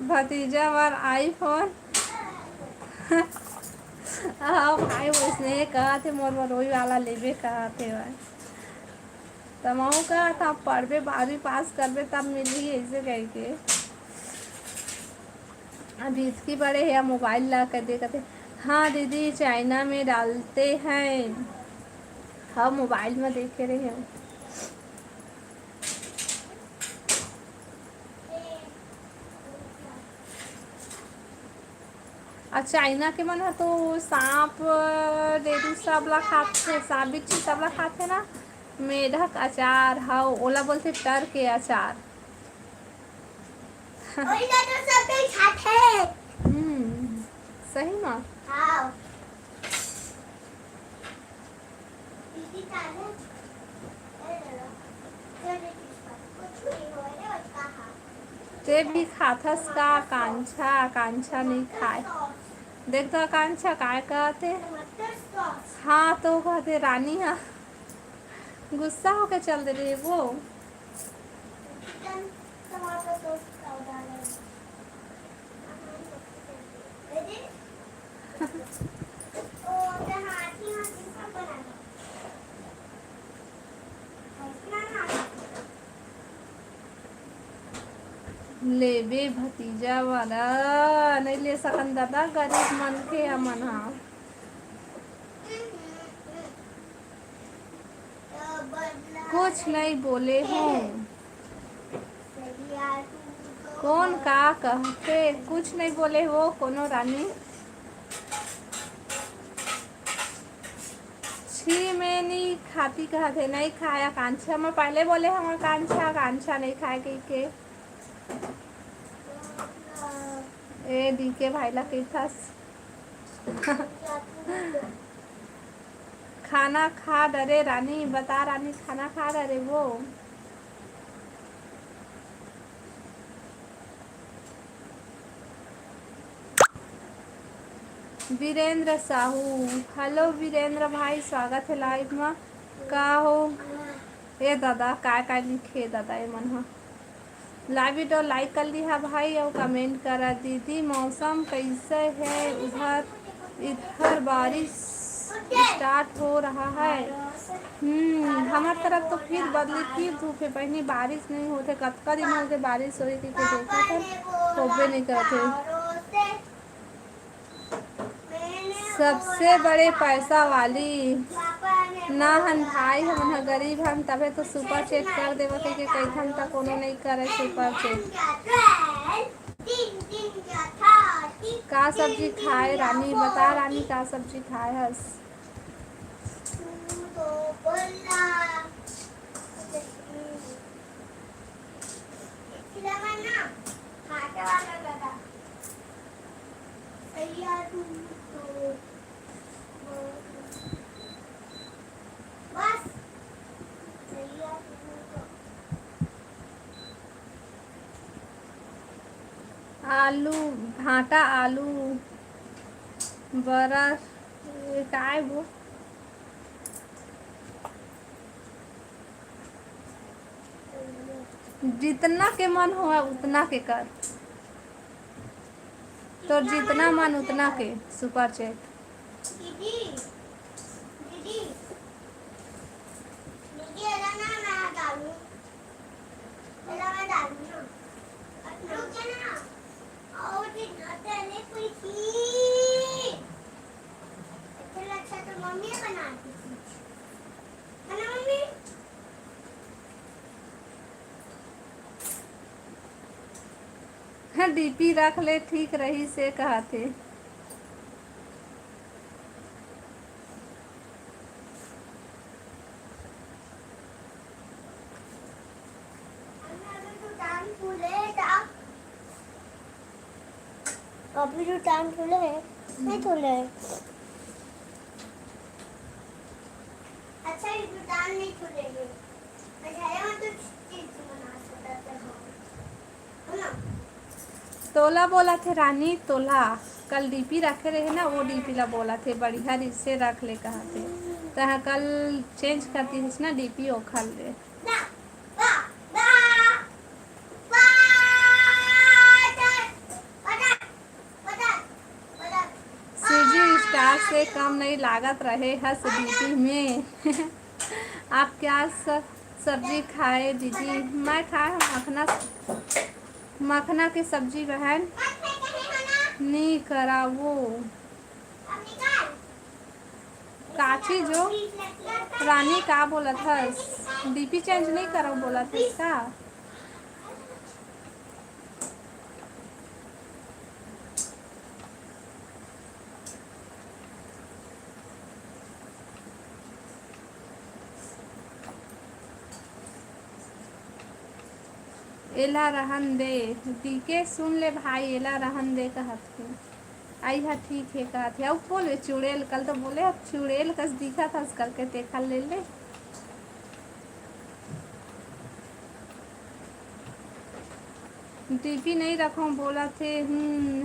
भतीजा और आईफोन हाँ भाई उसने कहा थे मोर रोई वाला लेबे कहा थे भाई तमाऊ कहा था पढ़बे 12वीं पास करबे तब मिली ऐसे कह के। अभी इसकी बड़े है मोबाइल ला कर दे कहते हाँ दीदी चाइना में डालते हैं हाँ मोबाइल में देखे रहे हैं। और चाइना के मन है तो सांप डेडू सब ला खाते सांप बिच्छू सब ला खाते ना मेढक अचार हाँ ओला बोलते टर के अचार सही माँ ते भी खाथस का कांछा नहीं खाए देख तो आकांक्षा काय कहते हाँ तो कहते रानी हाँ गुस्सा होके चल दे रही वो। लेबे भतीजा वाला नहीं ले सकन दादा गरीब मन के हमन हाँ कुछ नहीं बोले हूँ कौन का कहते कुछ नहीं बोले हो कोनो रानी छी में नहीं खाती कहते नहीं खाया कांछा में पहले बोले हम कांछा नहीं खाए के ए डीके भाईला कैथास खाना खा डरे रानी, बता रानी खाना खा डरे वो। वीरेंद्र साहू, हेलो वीरेंद्र भाई, स्वागत है लाइव में। का हो ए दादा काय लिखे दादा ए मन ह लाइव वीडियो लाइक कर लिहा भाई और कमेंट करा। दीदी मौसम कैसे है उधर? इधर बारिश स्टार्ट हो रहा है। हमार तरफ तो फिर बदली फिर धूप है, पहले बारिश नहीं होते, कतका दिन होते बारिश हो रही थी तो देखा था होबे नहीं करते। सबसे बड़े पैसा वाली ना हन भाई, हम गरीब हम तबे तो सुपर चेक कर देव के कैथन तक कोनो नहीं करे सुपर चेक। का सब्जी खाए रानी, बता रानी का सब्जी खाए हस? आलू भाटा आलू बड़ा काय वो जितना के मन हो उतना के कर, तो जितना मन उतना के सुपर चेक। दीदी दीदी दीदी मैं डालूं मैं डालूं ना रुक ना और दिन कोई थी अच्छा तो मम्मी बनाती थी है ना मम्मी। हाँ डीपी रख ले ठीक रही से कहा थे। अभी जो टाइम खुले है नहीं खुले है। अच्छा ये दुकान नहीं खुलेगी, तो चीज बना सकते हो ना। तोला बोला थे रानी, तोला कल डीपी रखे रहे ना, वो डीपी ला बोला थे बढ़िया इससे रख ले कहा थे, तो कल चेंज करती थी ना डीपी ओ खा ले। स्टार से कम नहीं लागत रहे हस दीदी में। आप क्या सब्जी खाए दीदी? मैं खाए मखना की सब्जी बहन नहीं करा वो काची जो रानी का बोला था डीपी चेंज नहीं करा बोला था इसका। एला रहन दे डीके सुन ले भाई, एला रहन दे कहत के आई हा ठीक है कहत है। अब बोले चुड़ैल, कल तो बोले अब चुड़ैल कस दिखा था करके देखा ले ले। डीपी नहीं रखो बोला थे।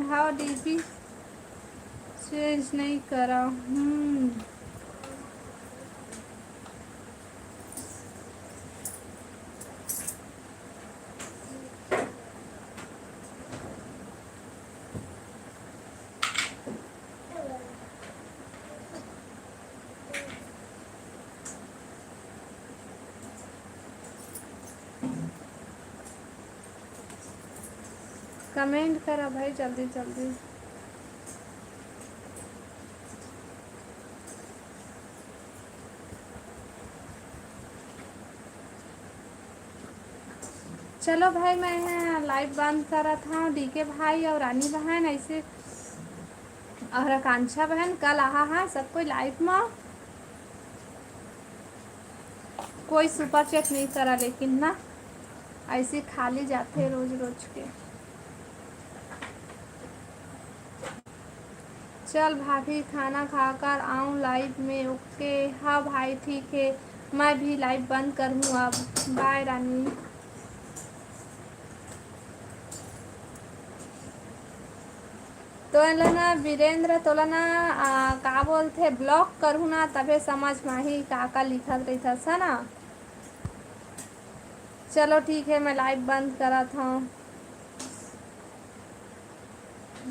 हाँ डीपी चेंज नहीं करा। कमेंट करा भाई जल्दी जल्दी। चलो भाई मैं लाइव बंद करा था। डीके भाई और रानी बहन ऐसे और आकांक्षा बहन कल आहा है सब कोई लाइव में, कोई सुपर चेक नहीं करा लेकिन ना ऐसे खाली जाते रोज रोज के। चल भाभी खाना खाकर आऊँ लाइव में। ओके हाँ भाई ठीक है, मैं भी लाइव बंद करूँ अब। बाय रानी। तो ना वीरेंद्र तोला ना का बोलते ब्लॉक करूँ ना, तबे समझ माही का लिखत रही था ना। चलो ठीक है, मैं लाइव बंद करा था।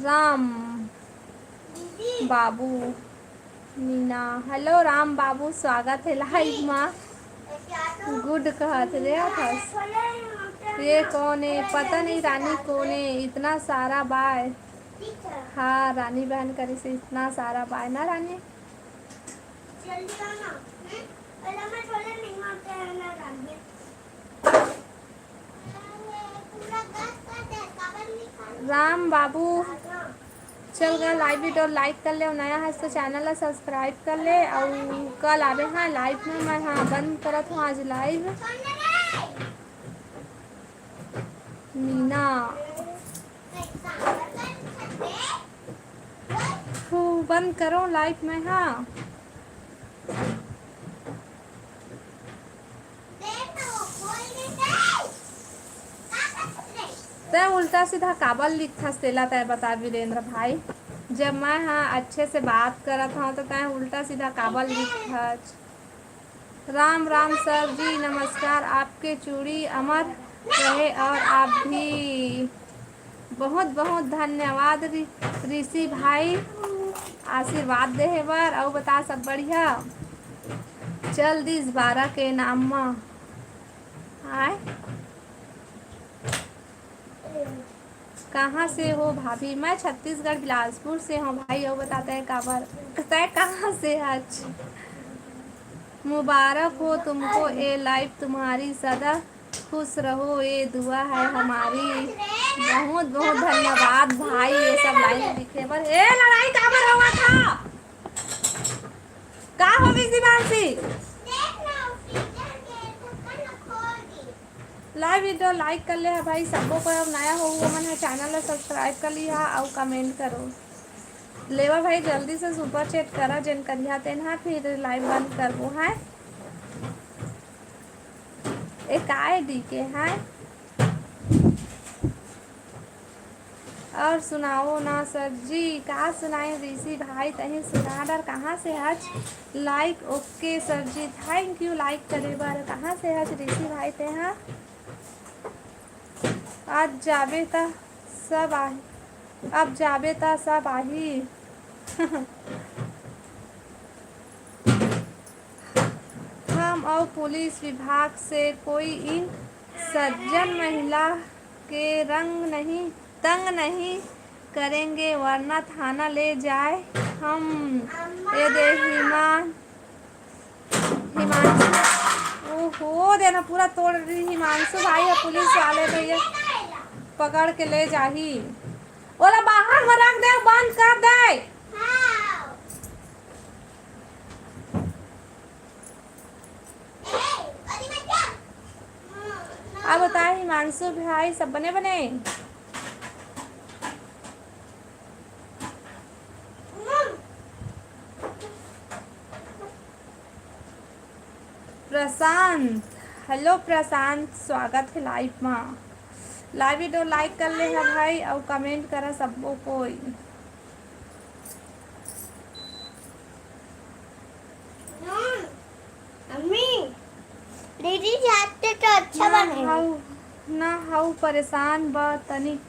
राम दीदी बाबू मीना, हेलो राम बाबू, स्वागत है लाइव माँ। गुड कहत रे था। ये कौन है? पता नहीं रानी कौन है, इतना सारा बाय। हाँ रानी बहन करे से इतना सारा बाय ना रानी। जल्दी आना। पहले मैं थोड़े नहीं मारते हैं ना रानी। पूरा गैस का दे, कागज निकाल। राम बाबू चल गए लाइव वीडियो लाइक कर ले, और नया है तो चैनल ला सब्सक्राइब कर ले। और कल आवे हाँ लाइव में, मैं हाँ बंद करत हूँ आज लाइव। मीना बंद करो लाइव में। हाँ तय उल्टा सीधा काबल लिखा तेला तय बता वीरेंद्र भाई। जब मैं हाँ अच्छे से बात करत हूँ तो तय उल्टा सीधा काबल लिखा। राम राम सर जी नमस्कार, आपके चूड़ी अमर रहे और आप भी। बहुत बहुत धन्यवाद ऋषि भाई आशीर्वाद दे बार। और बता सब बढ़िया। चल दिस 12 के नाम आए। कहाँ से हो भाभी? मैं छत्तीसगढ़ बिलासपुर से हूँ भाई। और बताते हैं काबर तय कहाँ से आज? मुबारक हो तुमको ये लाइफ, तुम्हारी सदा खुश रहो ये दुआ है हमारी। बहुत बहुत धन्यवाद भाई ये सब लाइन लिखे पर। ए लड़ाई काबर हुआ था? का हो गई दिवांशी? लाइव वीडियो लाइक कर ले भाई सबको। कोई अब नया हो वो मन चैनल ला सब्सक्राइब कर लिया और कमेंट करो। लेवा भाई जल्दी से सुपर चैट करा जिन करिया तेन हा, फिर लाइव बंद करबो है। एक आए डी के है। और सुनाओ ना सर जी, कहाँ सुनाए ऋषि भाई? तही सुना डर कहाँ से आज लाइक? ओके सर जी थैंक यू लाइक करे बार। कहाँ से आज ऋषि भाई ते हाँ? आज जाबे ता सब आही, अब जाबे ता सब आही। हम और पुलिस विभाग से कोई इन सज्जन महिला के तंग नहीं करेंगे, वरना थाना ले जाए हम। ये दे हिमांशु, ओहो देना पूरा तोड़ रही हिमांशु भाई है। पुलिस वाले भैया पकड़ के ले जाही। ओला बाहर में रख दे, बंद कर दे। अब बताए हिमांशु भाई सब बने बने? प्रशांत, हेलो प्रशांत, स्वागत है लाइव में। लाइव वीडियो लाइक कर ले है भाई और कमेंट करा सबको कोई। दीदी जाते तो अच्छा बनेगा ना हाउ परेशान बा तनिक।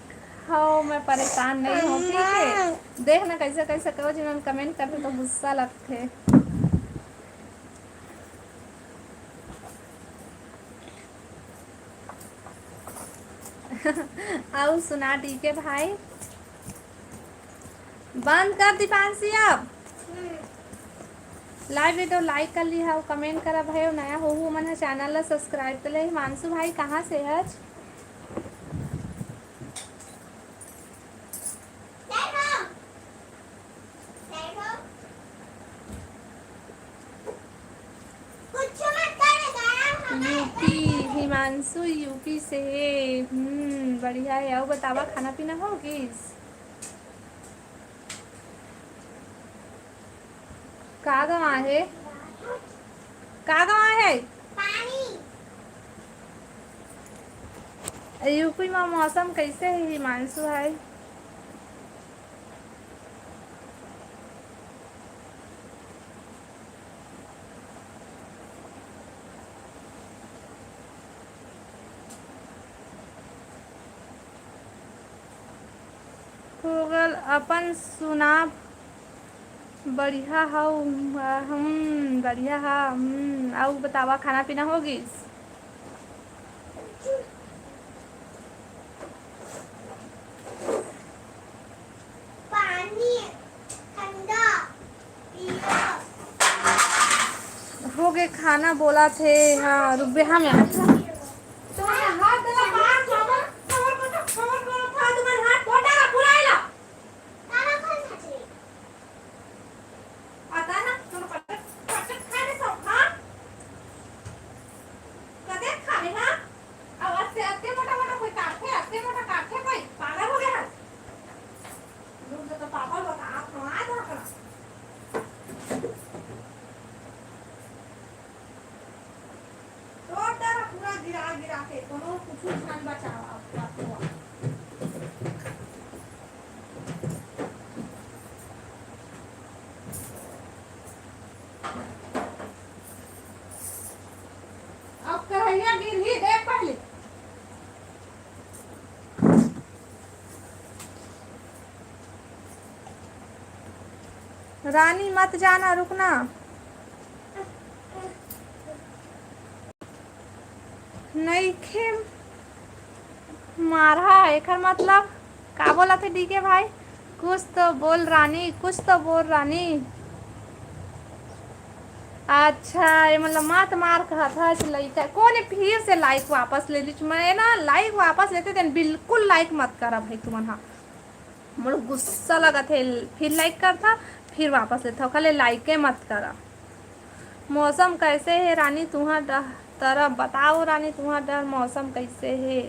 हाउ मैं परेशान नहीं हूँ ठीक है। देख ना कैसे कैसे करो जिन्होंने कमेंट करते तो गुस्सा लगते। आओ सुना ठीक है भाई। बंद कर दीपांशी अब। लाइव वीडियो लाइक कर ली है, कमेंट करा भाई। और नया हो मन है चैनल ला सब्सक्राइब कर ले। हिमांशु भाई कहाँ से है? यूपी, हिमांशु यूपी से। बढ़िया है। और बतावा खाना पीना होगी? का गवा है? का गवा है? पानी। यूपी में मौसम कैसे है हिमांशु भाई? गूगल अपन सुनाब बढ़िया हऊ। हम बढ़िया हा। आउ बतावा खाना पीना होगी? पानी ठंडा पियो। हो गए खाना बोला थे। हाँ रुक बे हम यहाँ तारा कौन खाते? गिरा के कोनो कुछ खान बचावा आपको। अब कढ़ैया गिर ही देख पहले। रानी मत जाना, रुकना। नईखे मारा एकर मतलब का बोला थे डीके भाई? कुछ तो बोल रानी, कुछ तो बोल रानी। अच्छा ये मतलब मत मार कहा था लड़का कौन फिर से लाइक वापस ले ली। मैं ना लाइक वापस लेते थे, बिल्कुल लाइक मत करा भाई तुम। हाँ मुझे गुस्सा लगा थे, फिर लाइक कर था फिर वापस लेता खाली लाइके मत करा। मौसम कैसे है रानी तुम्हारा तरफ? बताओ रानी तुम्हारा मौसम कैसे है?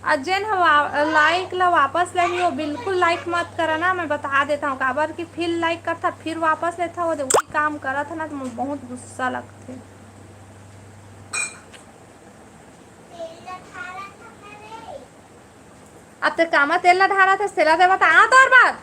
अजैन लाइक ला वापस ले लियो, बिल्कुल लाइक मत करा ना। मैं बता देता हूँ काबर कि फिर लाइक करता फिर वापस लेता वो वही काम करा था ना, तो मुझे बहुत गुस्सा लगते। अब ते कामा तेल ला ढारा था सेला दे बता आ तोर बात।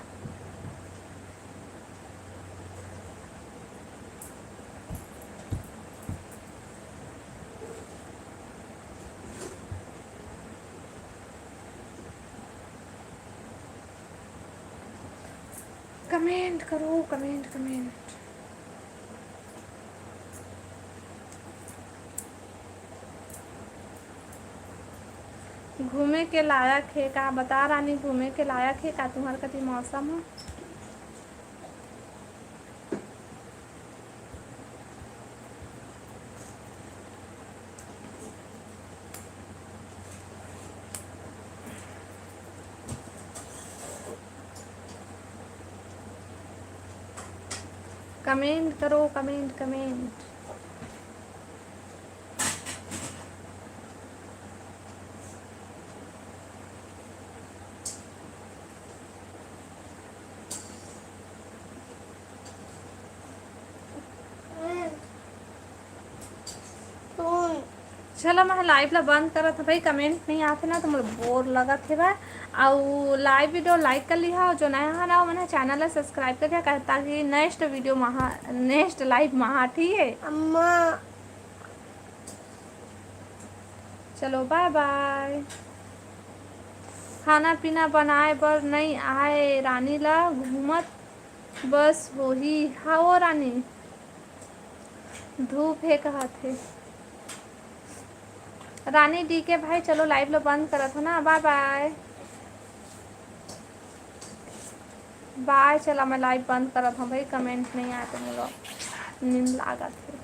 कमेंट करो, कमेंट कमेंट। घूमे के लायक है का? बता रानी घूमे के लायक है का तुम्हारे कति मौसम है? कमेंट करो, कमेंट कमेंट। चलो मैं लाइव ला बंद करा था भाई, कमेंट नहीं आते ना तो मुझे बोर लगा थे भाई। और लाइव वीडियो लाइक कर लिया, जो नया है ना मैंने चैनल ला सब्सक्राइब कर दिया ताकि नेक्स्ट वीडियो नेक्स्ट लाइव महा ठीक है अम्मा। चलो बाय बाय। खाना पीना बनाए बर नहीं आए रानी ला घूमत बस वही। हाँ रानी धूप है कहा थे रानी डी के भाई। चलो लाइव लो बंद करा था ना, बाय बाय बाय। चला मैं लाइव बंद करा था भाई, कमेंट नहीं आते मुझे नींद लागा थे।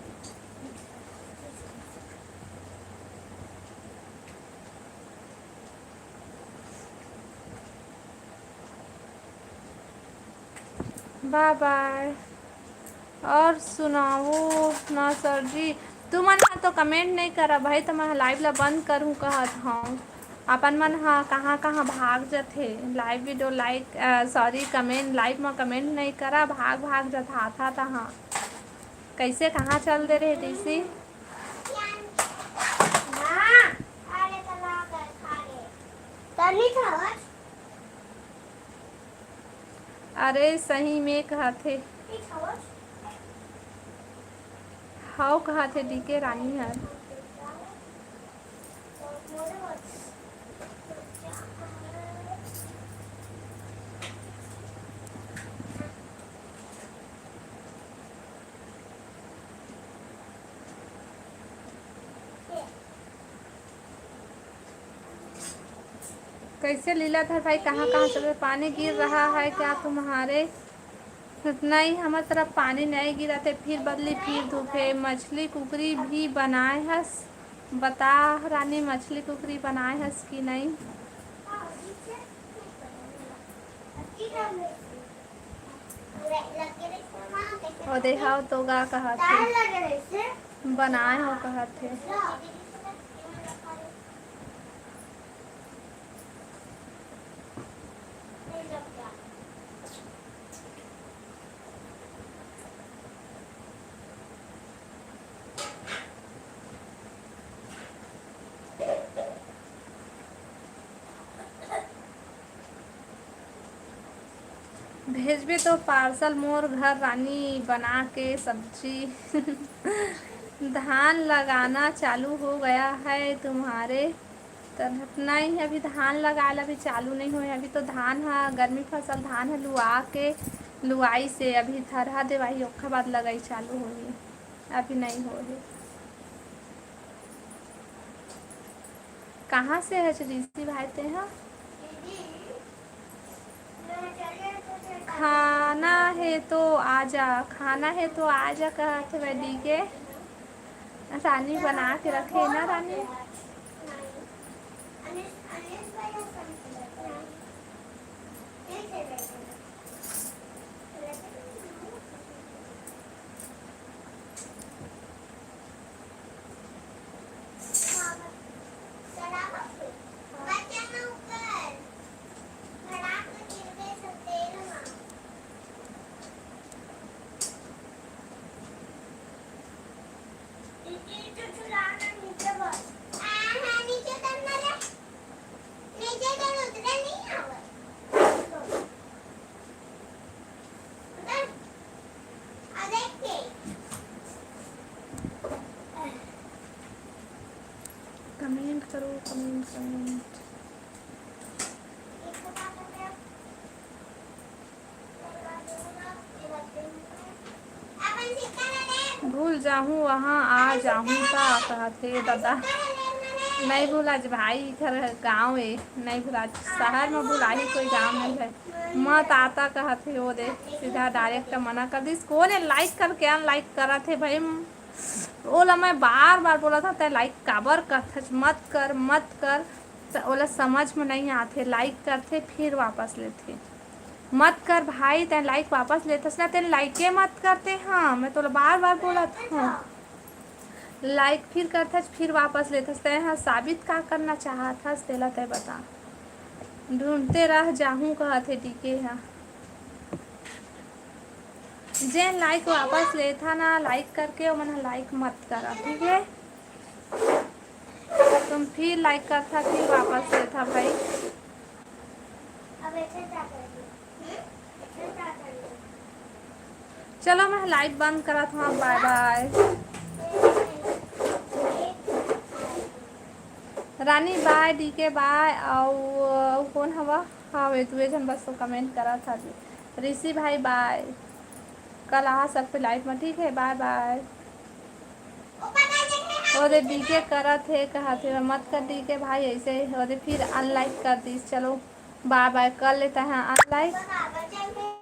Bye bye. और सुनाओ ना सर जी, तू मन हा तो कमेंट नहीं करा भाई, तो मैं लाइव ला बंद करूँ कहत हूँ। अपन मन हा कहाँ कहाँ भाग जाथे, live video like sorry comment live में कमेंट नहीं करा, भाग भाग जथा था तहाँ कैसे कहाँ चल दे रहे टीसी। अरे सही में कहथे, हाउ कहथे डीके रानी हर। कैसे लीला था भाई, कहाँ कहाँ से पानी गिर रहा है क्या तुम्हारे? नहीं, हमारे तरफ पानी नहीं गिरा थे, फिर बदली फिर धूप है। मछली कुकरी भी बनाए हस, बता रानी मछली कुकरी बनाए हस कि नहीं? और देखा तो गा कहा थे बनाए हो कहा थे। भेजबे तो पार्सल मोर घर रानी बना के सब्जी। धान लगाना चालू हो गया है तुम्हारे तरफ? नहीं, अभी धान लगाना अभी चालू नहीं हुए। अभी तो धान है, गर्मी फसल धान है, लुआ के लुआई से अभी थरहा देवाई ओखा बाद लगाई चालू होगी, अभी नहीं हो रही। कहाँ से है ऋषि भाई ते हैं? खाना है तो आजा, खाना है तो आजा कहा थे वैदी के रानी बना के रखे ना रानी। कमेंट करो, कमेंट कमेंट। भूल जाऊँ वहाँ आ जाऊँ का कहते दादा। नहीं भूला भाई, घर गाँव है, नहीं भूला शहर में भूला ही, कोई गाँव नहीं है। मत आता कहते वो दे सीधा डायरेक्ट मना कर दी। कौन है लाइक करके अनलाइक करा थे भाई? ओला मैं बार बार बोला था ते लाइक काबर करथे, मत कर मत कर, तो ओला समझ में नहीं आते। लाइक करते फिर वापस लेते, मत कर भाई, ते लाइक वापस लेते ना, ते लाइके मत करते। हाँ मैं तो बार बार बोला था, लाइक फिर करते फिर वापस लेते। ते हाँ साबित का करना चाहता तेला ते बता, ढूंढते रह जाऊँ कहते टीके। हाँ जे लाइक वापस लेता ना, लाइक करके और मैंने लाइक मत करा, ठीक है? तुम फिर लाइक करता फिर वापस लेता भाई। चलो मैं लाइट बंद करा था, bye bye Rani, bye D K bye. और कौन हवा? हाँ वे तुझे जन बस तो कमेंट करा था ऋषि भाई बाय, कल आ सकते लाइट में, ठीक है? Bye bye. और डीके करा थे कहा थे मत कर डीके भाई ऐसे, और फिर अनलाइक कर दी। चलो बाय बाय, कर लेता है अनलाइक।